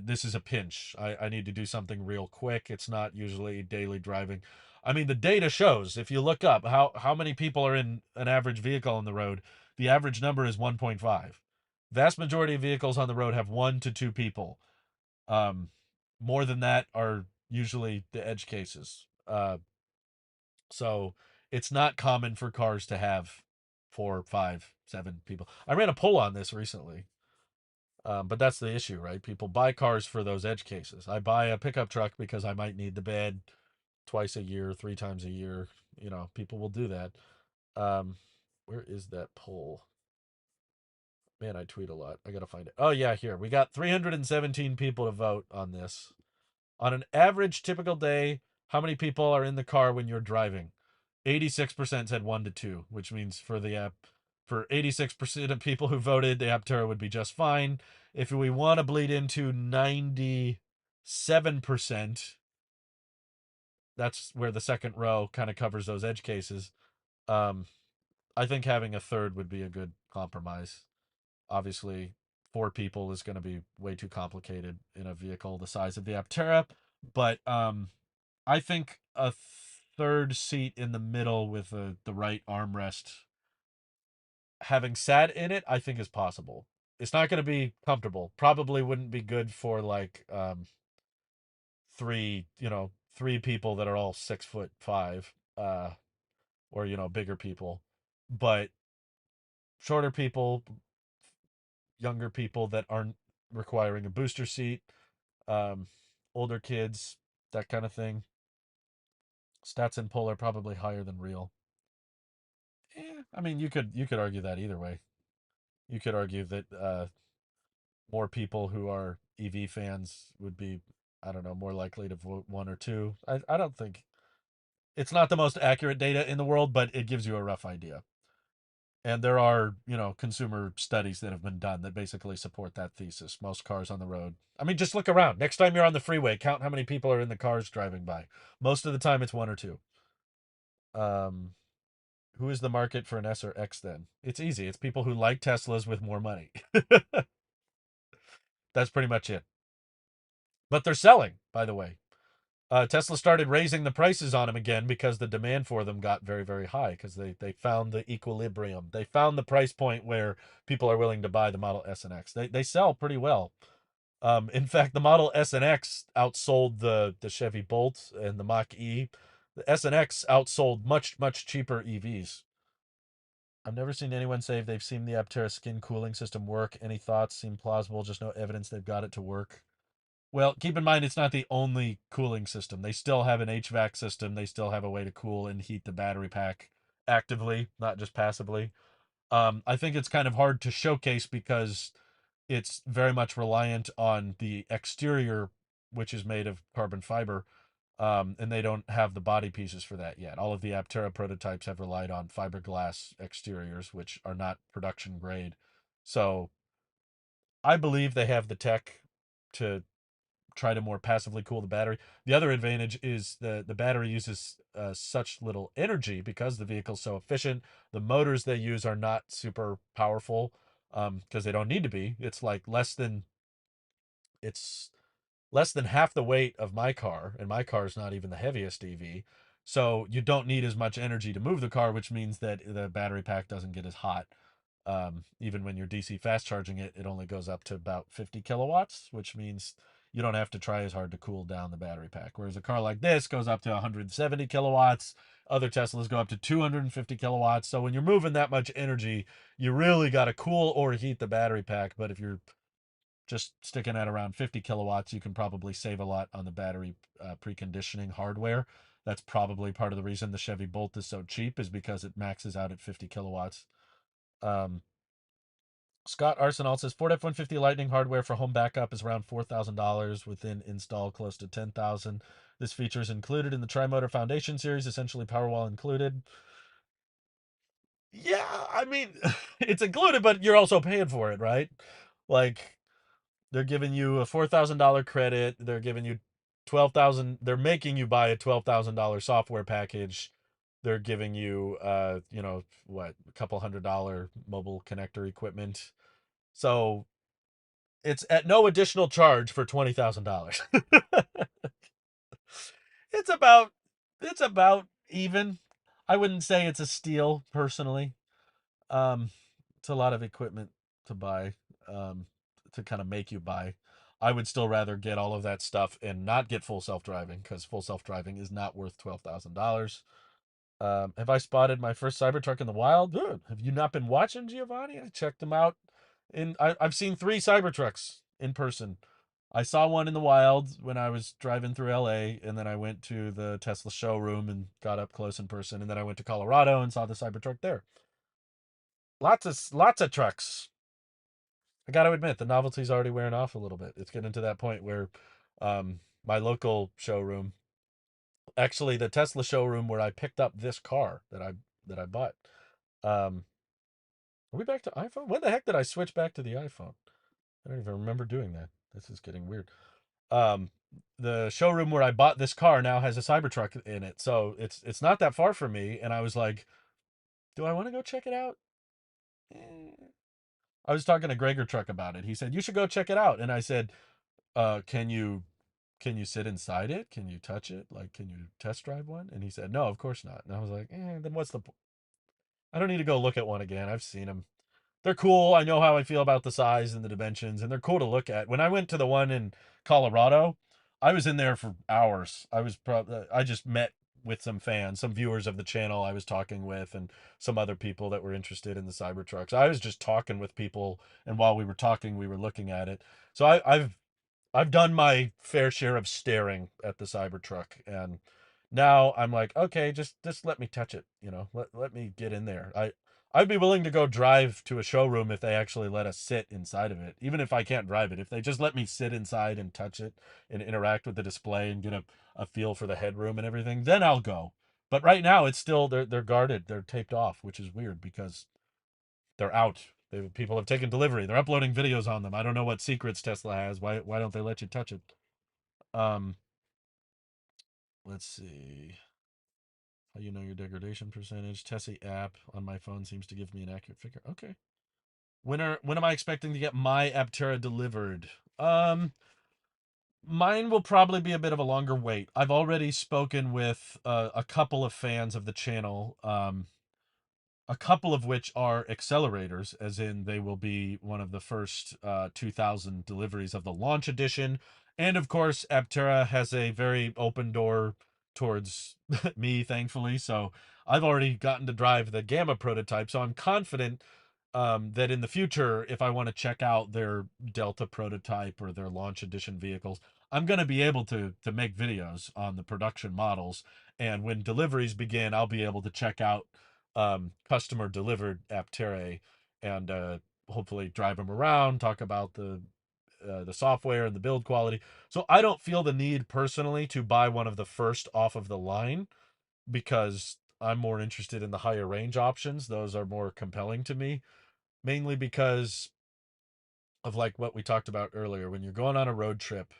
this is a pinch. I need to do something real quick. It's not usually daily driving. I mean, the data shows if you look up how many people are in an average vehicle on the road, the average number is 1.5. Vast majority of vehicles on the road have 1 to 2 people. Um, More than that are usually the edge cases. So it's not common for cars to have 4, 5, 7 people. I ran a poll on this recently. But that's the issue, right? People buy cars for those edge cases. I buy a pickup truck because I might need the bed twice a year, 3 times a year. You know, people will do that. Um, where is that poll? Man, I tweet a lot. I gotta find it. Oh yeah, here. We got 317 people to vote on this. On an average typical day, how many people are in the car when you're driving? 86% said 1 to 2, which means for the app, for 86% of people who voted, the Aptera would be just fine. If we want to bleed into 97%, that's where the second row kind of covers those edge cases. Um, I think having a third would be a good compromise. Obviously, 4 people is going to be way too complicated in a vehicle the size of the Aptera, but I think a third seat in the middle with the right armrest, having sat in it, I think is possible. It's not going to be comfortable. Probably wouldn't be good for like three people that are all 6'5", or bigger people, but shorter people, younger people that aren't requiring a booster seat, um, older kids, that kind of thing. Stats in poll are probably higher than real. Yeah, I mean, you could argue that either way. You could argue that more people who are EV fans would be, I don't know, more likely to vote 1 or 2. I don't think it's not the most accurate data in the world, but it gives you a rough idea. And there are, consumer studies that have been done that basically support that thesis. Most cars on the road. I mean, just look around. Next time you're on the freeway, count how many people are in the cars driving by. Most of the time, it's 1 or 2. Um, who is the market for an S or X then? It's easy. It's people who like Teslas with more money. That's pretty much it. But they're selling, by the way. Tesla started raising the prices on them again because the demand for them got very, very high because they found the equilibrium. They found the price point where people are willing to buy the Model S and X. They sell pretty well. In fact, the Model S and X outsold the Chevy Bolt and the Mach E. The S and X outsold much, much cheaper EVs. I've never seen anyone say if they've seen the Aptera skin cooling system work. Any thoughts? Seem plausible, just no evidence they've got it to work. Well, keep in mind it's not the only cooling system. They still have an HVAC system. They still have a way to cool and heat the battery pack actively, not just passively. I think it's kind of hard to showcase because it's very much reliant on the exterior, which is made of carbon fiber, and they don't have the body pieces for that yet. All of the Aptera prototypes have relied on fiberglass exteriors, which are not production grade. So I believe they have the tech to try to more passively cool the battery. The other advantage is the battery uses such little energy because the vehicle's so efficient. The motors they use are not super powerful because they don't need to be. It's less than half the weight of my car, and my car is not even the heaviest EV. So you don't need as much energy to move the car, which means that the battery pack doesn't get as hot. Even when you're DC fast charging it, it only goes up to about 50 kilowatts, which means you don't have to try as hard to cool down the battery pack. Whereas a car like this goes up to 170 kilowatts. Other Teslas go up to 250 kilowatts. So when you're moving that much energy, you really got to cool or heat the battery pack. But if you're just sticking at around 50 kilowatts, you can probably save a lot on the battery preconditioning hardware. That's probably part of the reason the Chevy Bolt is so cheap, is because it maxes out at 50 kilowatts. Um, Scott Arsenal says Ford F-150 Lightning hardware for home backup is around $4,000 within install close to 10,000. This feature is included in the Tri-Motor Foundation series, essentially Powerwall included. Yeah, I mean, it's included, but you're also paying for it, right? Like, they're giving you a $4,000 credit. They're giving you 12,000. They're making you buy a $12,000 software package. They're giving you, what, a couple $100 mobile connector equipment. So it's at no additional charge for $20,000. it's about it's about even. I wouldn't say it's a steal personally. Um, it's a lot of equipment to buy. to kind of make you buy. I would still rather get all of that stuff and not get full self driving, because full self driving is not worth $12,000. Have I spotted my first Cybertruck in the wild? Good. Have you not been watching, Giovanni? I checked them out. I've seen 3 Cybertrucks in person. I saw one in the wild when I was driving through LA, and then I went to the Tesla showroom and got up close in person, and then I went to Colorado and saw the Cybertruck there. Lots of trucks. I got to admit, the novelty's already wearing off a little bit. It's getting to that point where my local showroom, actually the Tesla showroom where I picked up this car that I bought. Um, are we back to iPhone? When the heck did I switch back to the iPhone? I don't even remember doing that. This is getting weird. Um, the showroom where I bought this car now has a Cybertruck in it, so it's not that far from me. And I was like, do I want to go check it out? I was talking to Gregor Truck about it. He said you should go check it out, and I said, can you sit inside it? Can you touch it? Like, can you test drive one? And he said, no, of course not. And I was like, then what's the point? I don't need to go look at one again. I've seen them. They're cool. I know how I feel about the size and the dimensions, and they're cool to look at. When I went to the one in Colorado, I was in there for hours. I just met with some fans, some viewers of the channel I was talking with, and some other people that were interested in the Cybertrucks. I was just talking with people, and while we were talking, we were looking at it. So I've done my fair share of staring at the Cybertruck, and now I'm like, okay, just let me touch it, let me get in there. I'd be willing to go drive to a showroom if they actually let us sit inside of it, even if I can't drive it. If they just let me sit inside and touch it and interact with the display and get a feel for the headroom and everything, then I'll go. But right now, it's still they're guarded, they're taped off, which is weird because they're out. People have taken delivery. They're uploading videos on them. I don't know what secrets Tesla has. Why don't they let you touch it? Um, let's see. How you know your degradation percentage? Tessie app on my phone seems to give me an accurate figure. Okay. When am I expecting to get my Aptera delivered? Mine will probably be a bit of a longer wait. I've already spoken with a couple of fans of the channel. A couple of which are accelerators, as in they will be one of the first 2,000 deliveries of the launch edition. And of course, Aptera has a very open door towards me, thankfully. So I've already gotten to drive the Gamma prototype. So I'm confident that in the future, if I want to check out their Delta prototype or their launch edition vehicles, I'm going to be able to make videos on the production models. And when deliveries begin, I'll be able to check out customer delivered Aptera and hopefully drive them around, talk about the software and the build quality. So I don't feel the need personally to buy one of the first off of the line, because I'm more interested in the higher range options. Those are more compelling to me, mainly because of like what we talked about earlier. When you're going on a road trip,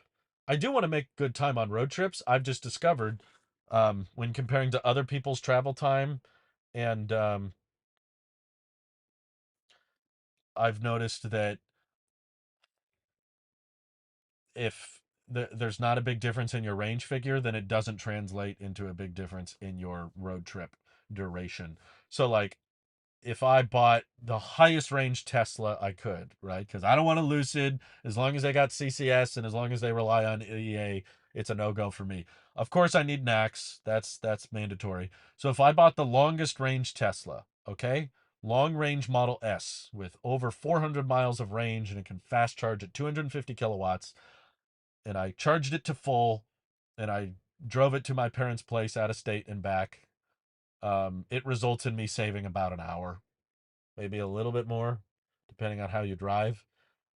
I do want to make good time on road trips. I've just discovered, when comparing to other people's travel time, and I've noticed that if there's not a big difference in your range figure, then it doesn't translate into a big difference in your road trip duration. So, like, if I bought the highest range Tesla I could, right? Because I don't want a Lucid. As long as they got CCS and as long as they rely on EA, it's a no go for me. Of course, I need NACS. That's mandatory. So if I bought the longest range Tesla, okay, long range Model S with over 400 miles of range and it can fast charge at 250 kilowatts, and I charged it to full, and I drove it to my parents' place out of state and back, it results in me saving about an hour, maybe a little bit more, depending on how you drive.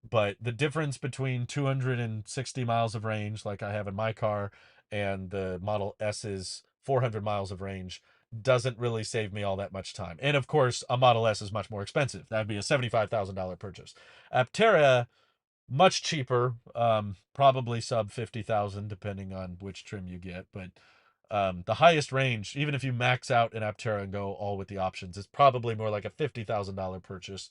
But the difference between 260 miles of range, like I have in my car, and the Model S's 400 miles of range doesn't really save me all that much time. And of course, a Model S is much more expensive. That'd be a $75,000 purchase. Aptera, much cheaper, probably sub 50,000 depending on which trim you get, but the highest range, even if you max out an Aptera and go all with the options, is probably more like a $50,000 purchase.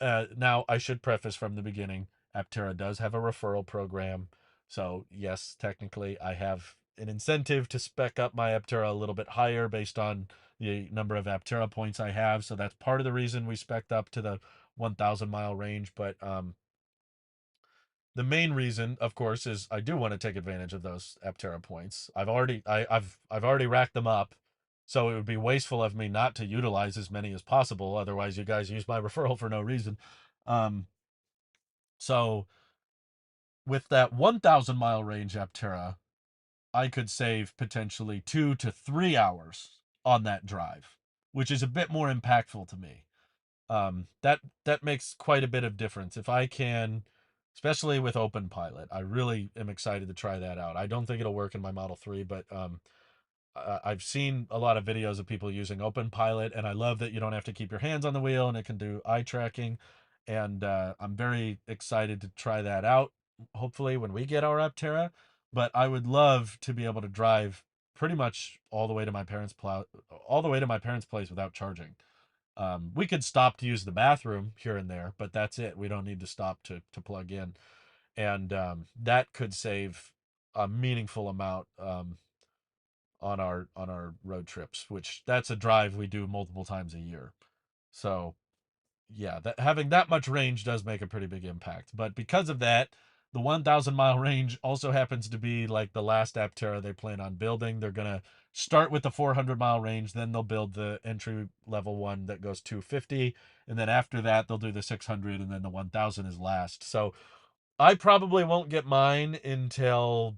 Now, I should preface from the beginning, Aptera does have a referral program. So, yes, technically, I have an incentive to spec up my Aptera a little bit higher based on the number of Aptera points I have. So, that's part of the reason we spec'd up to the 1,000 mile range. But The main reason, of course, is I do want to take advantage of those Aptera points. I've already racked them up, so it would be wasteful of me not to utilize as many as possible. Otherwise, you guys use my referral for no reason. Um, so with that 1,000 mile range Aptera, I could save potentially 2 to 3 hours on that drive, which is a bit more impactful to me. That makes quite a bit of difference. If I can, especially with Open Pilot, I really am excited to try that out. I don't think it'll work in my Model 3, but I've seen a lot of videos of people using Open Pilot, and I love that you don't have to keep your hands on the wheel and it can do eye tracking. And I'm very excited to try that out, hopefully, when we get our Aptera. But I would love to be able to drive pretty much all the way to my all the way to my parents' place without charging. We could stop to use the bathroom here and there, but that's it. We don't need to stop to plug in, and that could save a meaningful amount on our road trips, which that's a drive we do multiple times a year. So yeah, that having that much range does make a pretty big impact. But because of that, the 1,000 mile range also happens to be like the last Aptera they plan on building. They're gonna start with the 400 mile range, then they'll build the entry level one that goes 250, and then after that they'll do the 600, and then the 1,000 is last. So I probably won't get mine until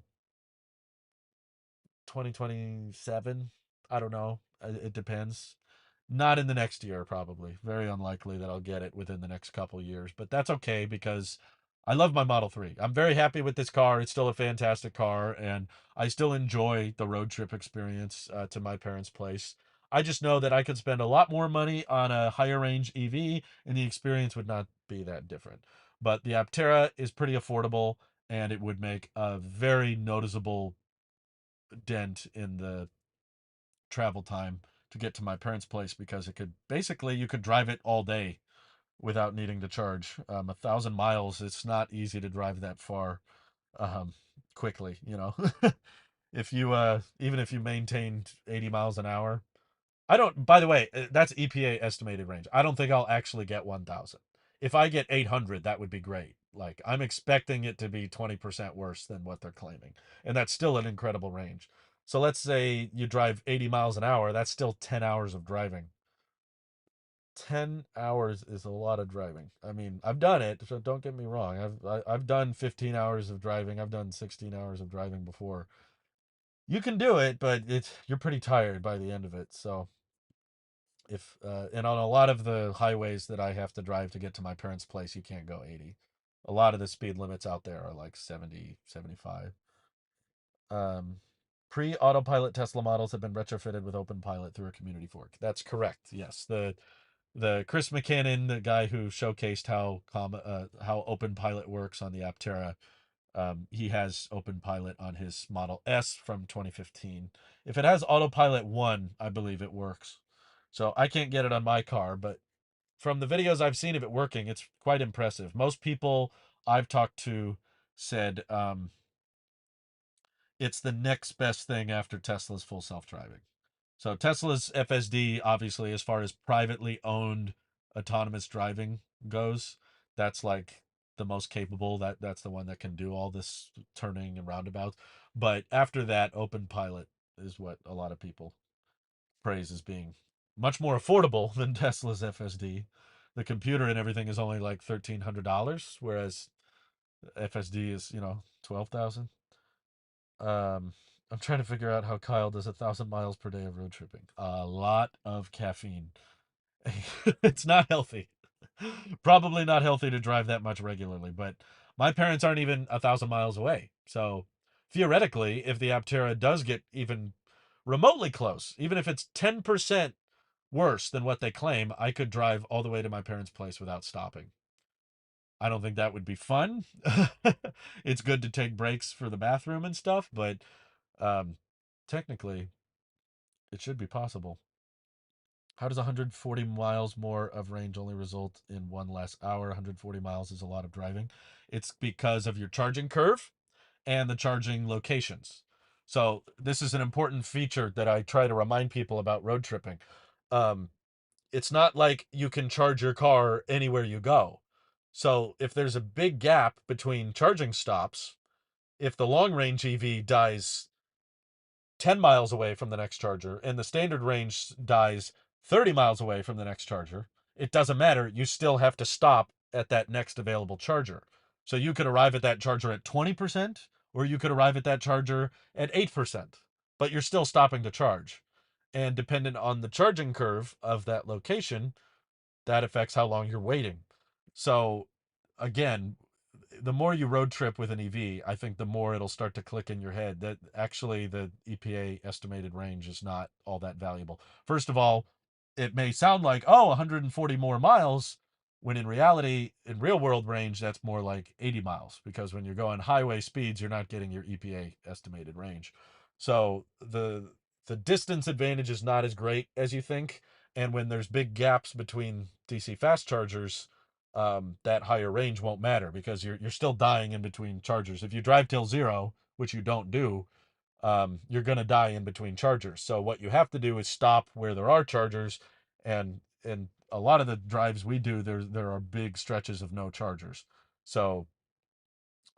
2027. I don't know. It depends. Not in the next year, probably. Very unlikely that I'll get it within the next couple years, but that's okay because I love my Model 3. I'm very happy with this car. It's still a fantastic car, and I still enjoy the road trip experience to my parents' place. I just know that I could spend a lot more money on a higher range EV, and the experience would not be that different. But the Aptera is pretty affordable, and it would make a very noticeable dent in the travel time to get to my parents' place because it could basically you could drive it all day without needing to charge. 1,000 miles, it's not easy to drive that far um, quickly. You know, if you even if you maintained 80 miles an hour. I don't. By the way, that's EPA estimated range. I don't think I'll actually get 1,000. If I get 800, that would be great. Like I'm expecting it to be 20% worse than what they're claiming, and that's still an incredible range. So let's say you drive 80 miles an hour. That's still 10 hours of driving. 10 hours is a lot of driving. I mean, I've done it, so don't get me wrong. I've done 15 hours of driving. I've done 16 hours of driving before. You can do it, but it's you're pretty tired by the end of it. So if and on a lot of the highways that I have to drive to get to my parents' place, you can't go 80. A lot of the speed limits out there are like 70, 75. Um, Pre-autopilot Tesla models have been retrofitted with open pilot through a community fork. That's correct. Yes, the Chris McCannon, the guy who showcased how open pilot works on the Aptera, he has open pilot on his Model S from 2015. If it has autopilot 1, I believe it works. So I can't get it on my car, but from the videos I've seen of it working, it's quite impressive. Most people I've talked to said it's the next best thing after Tesla's full self-driving. So Tesla's FSD, obviously, as far as privately owned autonomous driving goes, that's like the most capable. That's the one that can do all this turning and roundabouts. But after that, open pilot is what a lot of people praise as being much more affordable than Tesla's FSD. The computer and everything is only like $1,300, whereas FSD is 12,000. I'm trying to figure out how Kyle does 1,000 miles per day of road tripping. A lot of caffeine. It's not healthy. Probably not healthy to drive that much regularly, but my parents aren't even 1,000 miles away. So theoretically, if the Aptera does get even remotely close, even if it's 10% worse than what they claim, I could drive all the way to my parents' place without stopping. I don't think that would be fun. It's good to take breaks for the bathroom and stuff, but um, technically, it should be possible. How does 140 miles more of range only result in one less hour? 140 miles is a lot of driving. It's because of your charging curve and the charging locations. So, this is an important feature that I try to remind people about road tripping. Um, it's not like you can charge your car anywhere you go. So if there's a big gap between charging stops, if the long range EV dies 10 miles away from the next charger and the standard range dies 30 miles away from the next charger, it doesn't matter. You still have to stop at that next available charger. So you could arrive at that charger at 20%, or you could arrive at that charger at 8%, but you're still stopping to charge. And dependent on the charging curve of that location, that affects how long you're waiting. So again, the more you road trip with an EV, I think the more it'll start to click in your head that actually the EPA estimated range is not all that valuable. First of all, it may sound like, oh, 140 more miles, when in reality, in real world range, that's more like 80 miles, because when you're going highway speeds, you're not getting your EPA estimated range. So the distance advantage is not as great as you think. And when there's big gaps between DC fast chargers, that higher range won't matter because you're still dying in between chargers. If you drive till zero, which you don't do, you're going to die in between chargers. So what you have to do is stop where there are chargers, and a lot of the drives we do, there are big stretches of no chargers. So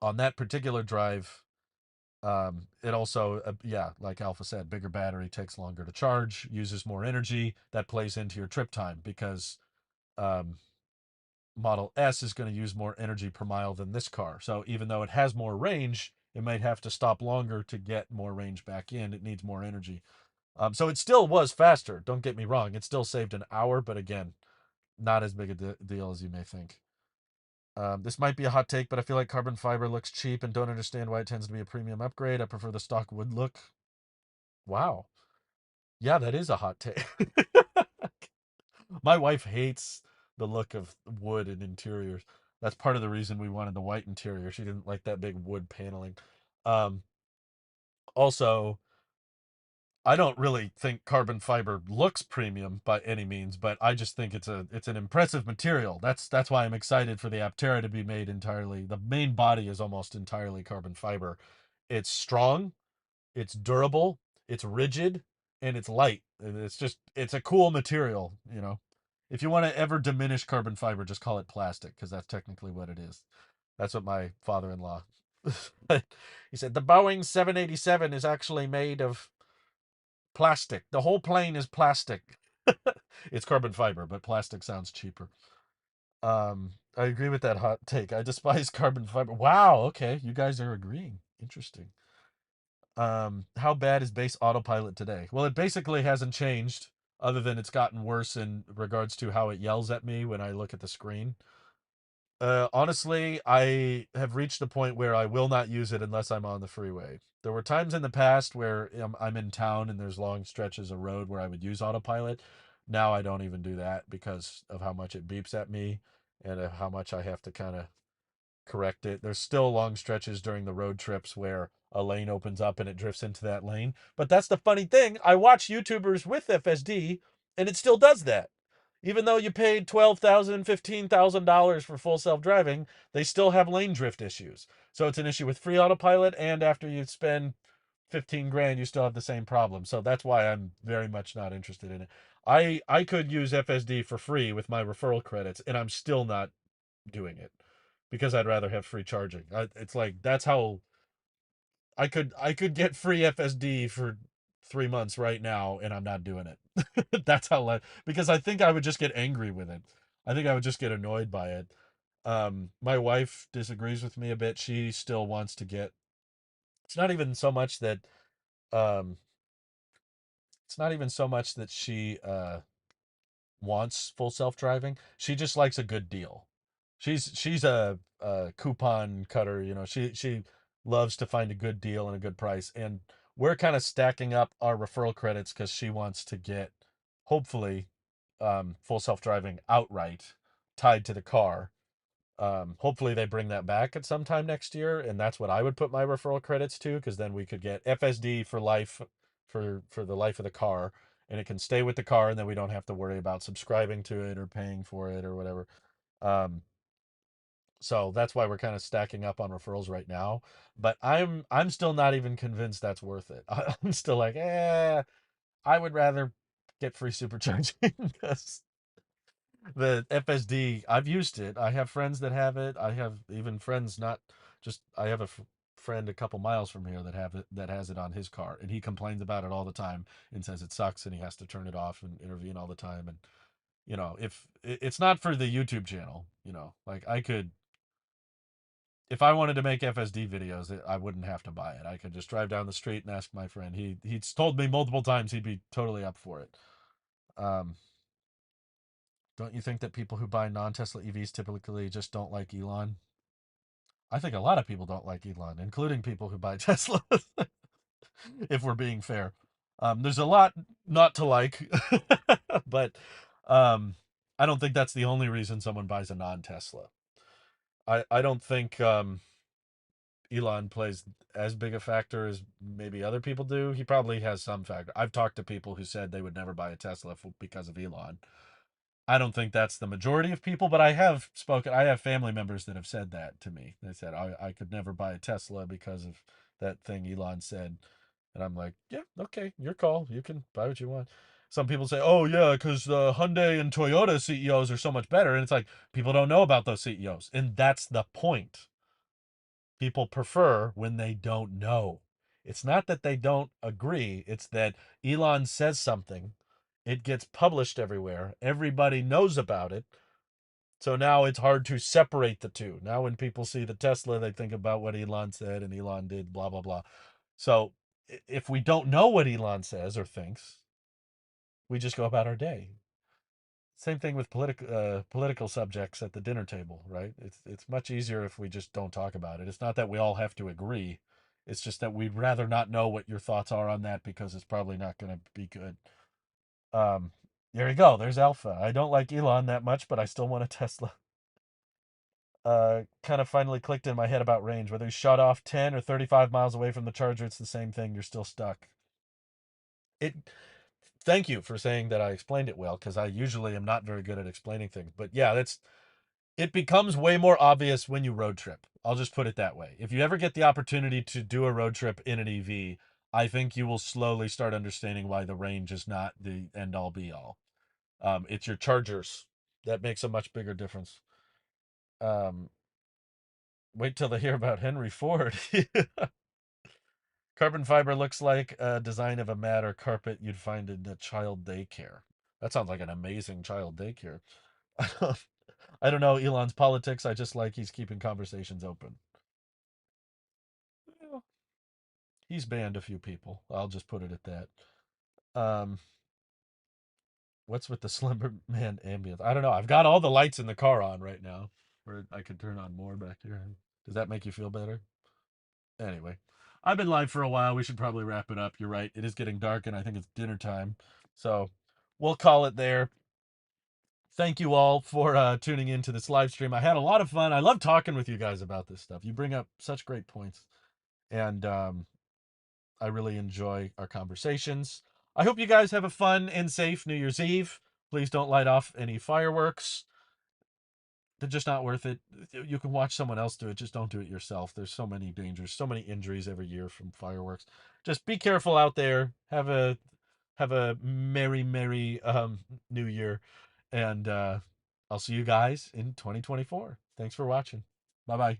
on that particular drive, it also, yeah, like Alpha said, bigger battery takes longer to charge, uses more energy. That plays into your trip time because um, Model S is going to use more energy per mile than this car. So even though it has more range, it might have to stop longer to get more range back in. It needs more energy. So it still was faster. Don't get me wrong. It still saved an hour, but again, not as big a deal as you may think. This might be a hot take, but I feel like carbon fiber looks cheap and don't understand why it tends to be a premium upgrade. I prefer the stock wood look. Wow. Yeah, that is a hot take. My wife hates the look of wood in interiors. That's part of the reason we wanted the white interior. She didn't like that big wood paneling. Um, Also, I don't really think carbon fiber looks premium by any means, but I just think it's an impressive material. That's why I'm excited for the Aptera to be made entirely. The main body is almost entirely carbon fiber. It's strong, it's durable, it's rigid, and it's light. And it's a cool material, you know. If you want to ever diminish carbon fiber, just call it plastic because that's technically what it is. That's what my father-in-law he said the Boeing 787 is actually made of plastic. The whole plane is plastic. It's carbon fiber, but plastic sounds cheaper. I agree with that hot take. I despise carbon fiber. Wow, okay, you guys are agreeing. Interesting. How bad is base autopilot today? Well, it basically hasn't changed other than it's gotten worse in regards to how it yells at me when I look at the screen. Honestly, I have reached the point where I will not use it unless I'm on the freeway. There were times in the past where I'm in town and there's long stretches of road where I would use autopilot. Now I don't even do that because of how much it beeps at me and how much I have to kind of correct it. There's still long stretches during the road trips where a lane opens up and it drifts into that lane. But that's the funny thing. I watch YouTubers with FSD and it still does that. Even though you paid $12,000, $15,000 for full self-driving, they still have lane drift issues. So it's an issue with free autopilot, and after you spend 15 grand, you still have the same problem. So that's why I'm very much not interested in it. I could use FSD for free with my referral credits, and I'm still not doing it because I'd rather have free charging. It's like that's how I could get free FSD for 3 months right now, and I'm not doing it. That's how because I think I would just get angry with it. I think I would just get annoyed by it. My wife disagrees with me a bit. She still wants to get. It's not even so much that. Um, it's not even so much that she wants full self driving. She just likes a good deal. She's a coupon cutter. You know, she loves to find a good deal and a good price. And we're kind of stacking up our referral credits because she wants to get hopefully full self driving outright tied to the car. Hopefully they bring that back at some time next year, and that's what I would put my referral credits to, because then we could get FSD for life, for the life of the car, and it can stay with the car, and then we don't have to worry about subscribing to it or paying for it or whatever. Um, so that's why we're kind of stacking up on referrals right now. But I'm still not even convinced that's worth it. I'm still like, I would rather get free supercharging because The FSD, I've used it. I have friends that have it. I have even friends not just I have a friend a couple miles from here that have it that has it on his car, and he complains about it all the time and says it sucks and he has to turn it off and intervene all the time. And if it's not for the YouTube channel, like I could, if I wanted to make FSD videos, I wouldn't have to buy it. I could just drive down the street and ask my friend. He's told me multiple times he'd be totally up for it. Um, don't you think that people who buy non-Tesla EVs typically just don't like Elon? I think a lot of people don't like Elon, including people who buy Tesla, if we're being fair. There's a lot not to like, but um, I don't think that's the only reason someone buys a non-Tesla. I don't think Elon plays as big a factor as maybe other people do. He probably has some factor. I've talked to people who said they would never buy a Tesla because of Elon. I don't think that's the majority of people, but I have family members that have said that to me. They said, I could never buy a Tesla because of that thing Elon said. And I'm like, yeah, okay, your call. You can buy what you want. Some people say, oh, yeah, because the Hyundai and Toyota CEOs are so much better. And it's like, people don't know about those CEOs. And that's the point. People prefer when they don't know. It's not that they don't agree, it's that Elon says something, it gets published everywhere, everybody knows about it. So now it's hard to separate the two. Now, when people see the Tesla, they think about what Elon said and Elon did, blah, blah, blah. So if we don't know what Elon says or thinks, we just go about our day. Same thing with political subjects at the dinner table, right? It's much easier if we just don't talk about it. It's not that we all have to agree. It's just that we'd rather not know what your thoughts are on that because it's probably not going to be good. Um, there you go. There's Alpha. I don't like Elon that much, but I still want a Tesla. Kind of finally clicked in my head about range. Whether you shut off 10 or 35 miles away from the charger, it's the same thing. You're still stuck. It Thank you for saying that I explained it well, because I usually am not very good at explaining things. But yeah, it becomes way more obvious when you road trip. I'll just put it that way. If you ever get the opportunity to do a road trip in an EV, I think you will slowly start understanding why the range is not the end all be all. It's your chargers that makes a much bigger difference. Um, Wait till they hear about Henry Ford. Carbon fiber looks like a design of a mat or carpet you'd find in a child daycare. That sounds like an amazing child daycare. I don't know Elon's politics. I just like he's keeping conversations open. Well, he's banned a few people. I'll just put it at that. Um, what's with the Slender Man ambience? I don't know. I've got all the lights in the car on right now, or I could turn on more back here. Does that make you feel better? Anyway, I've been live for a while. We should probably wrap it up. You're right. It is getting dark, and I think it's dinner time. So we'll call it there. Thank you all for tuning into this live stream. I had a lot of fun. I love talking with you guys about this stuff. You bring up such great points, and I really enjoy our conversations. I hope you guys have a fun and safe New Year's Eve. Please don't light off any fireworks. They're just not worth it. You can watch someone else do it. Just don't do it yourself. There's so many dangers, so many injuries every year from fireworks. Just be careful out there. Have a merry New Year, and I'll see you guys in 2024. Thanks for watching. Bye bye.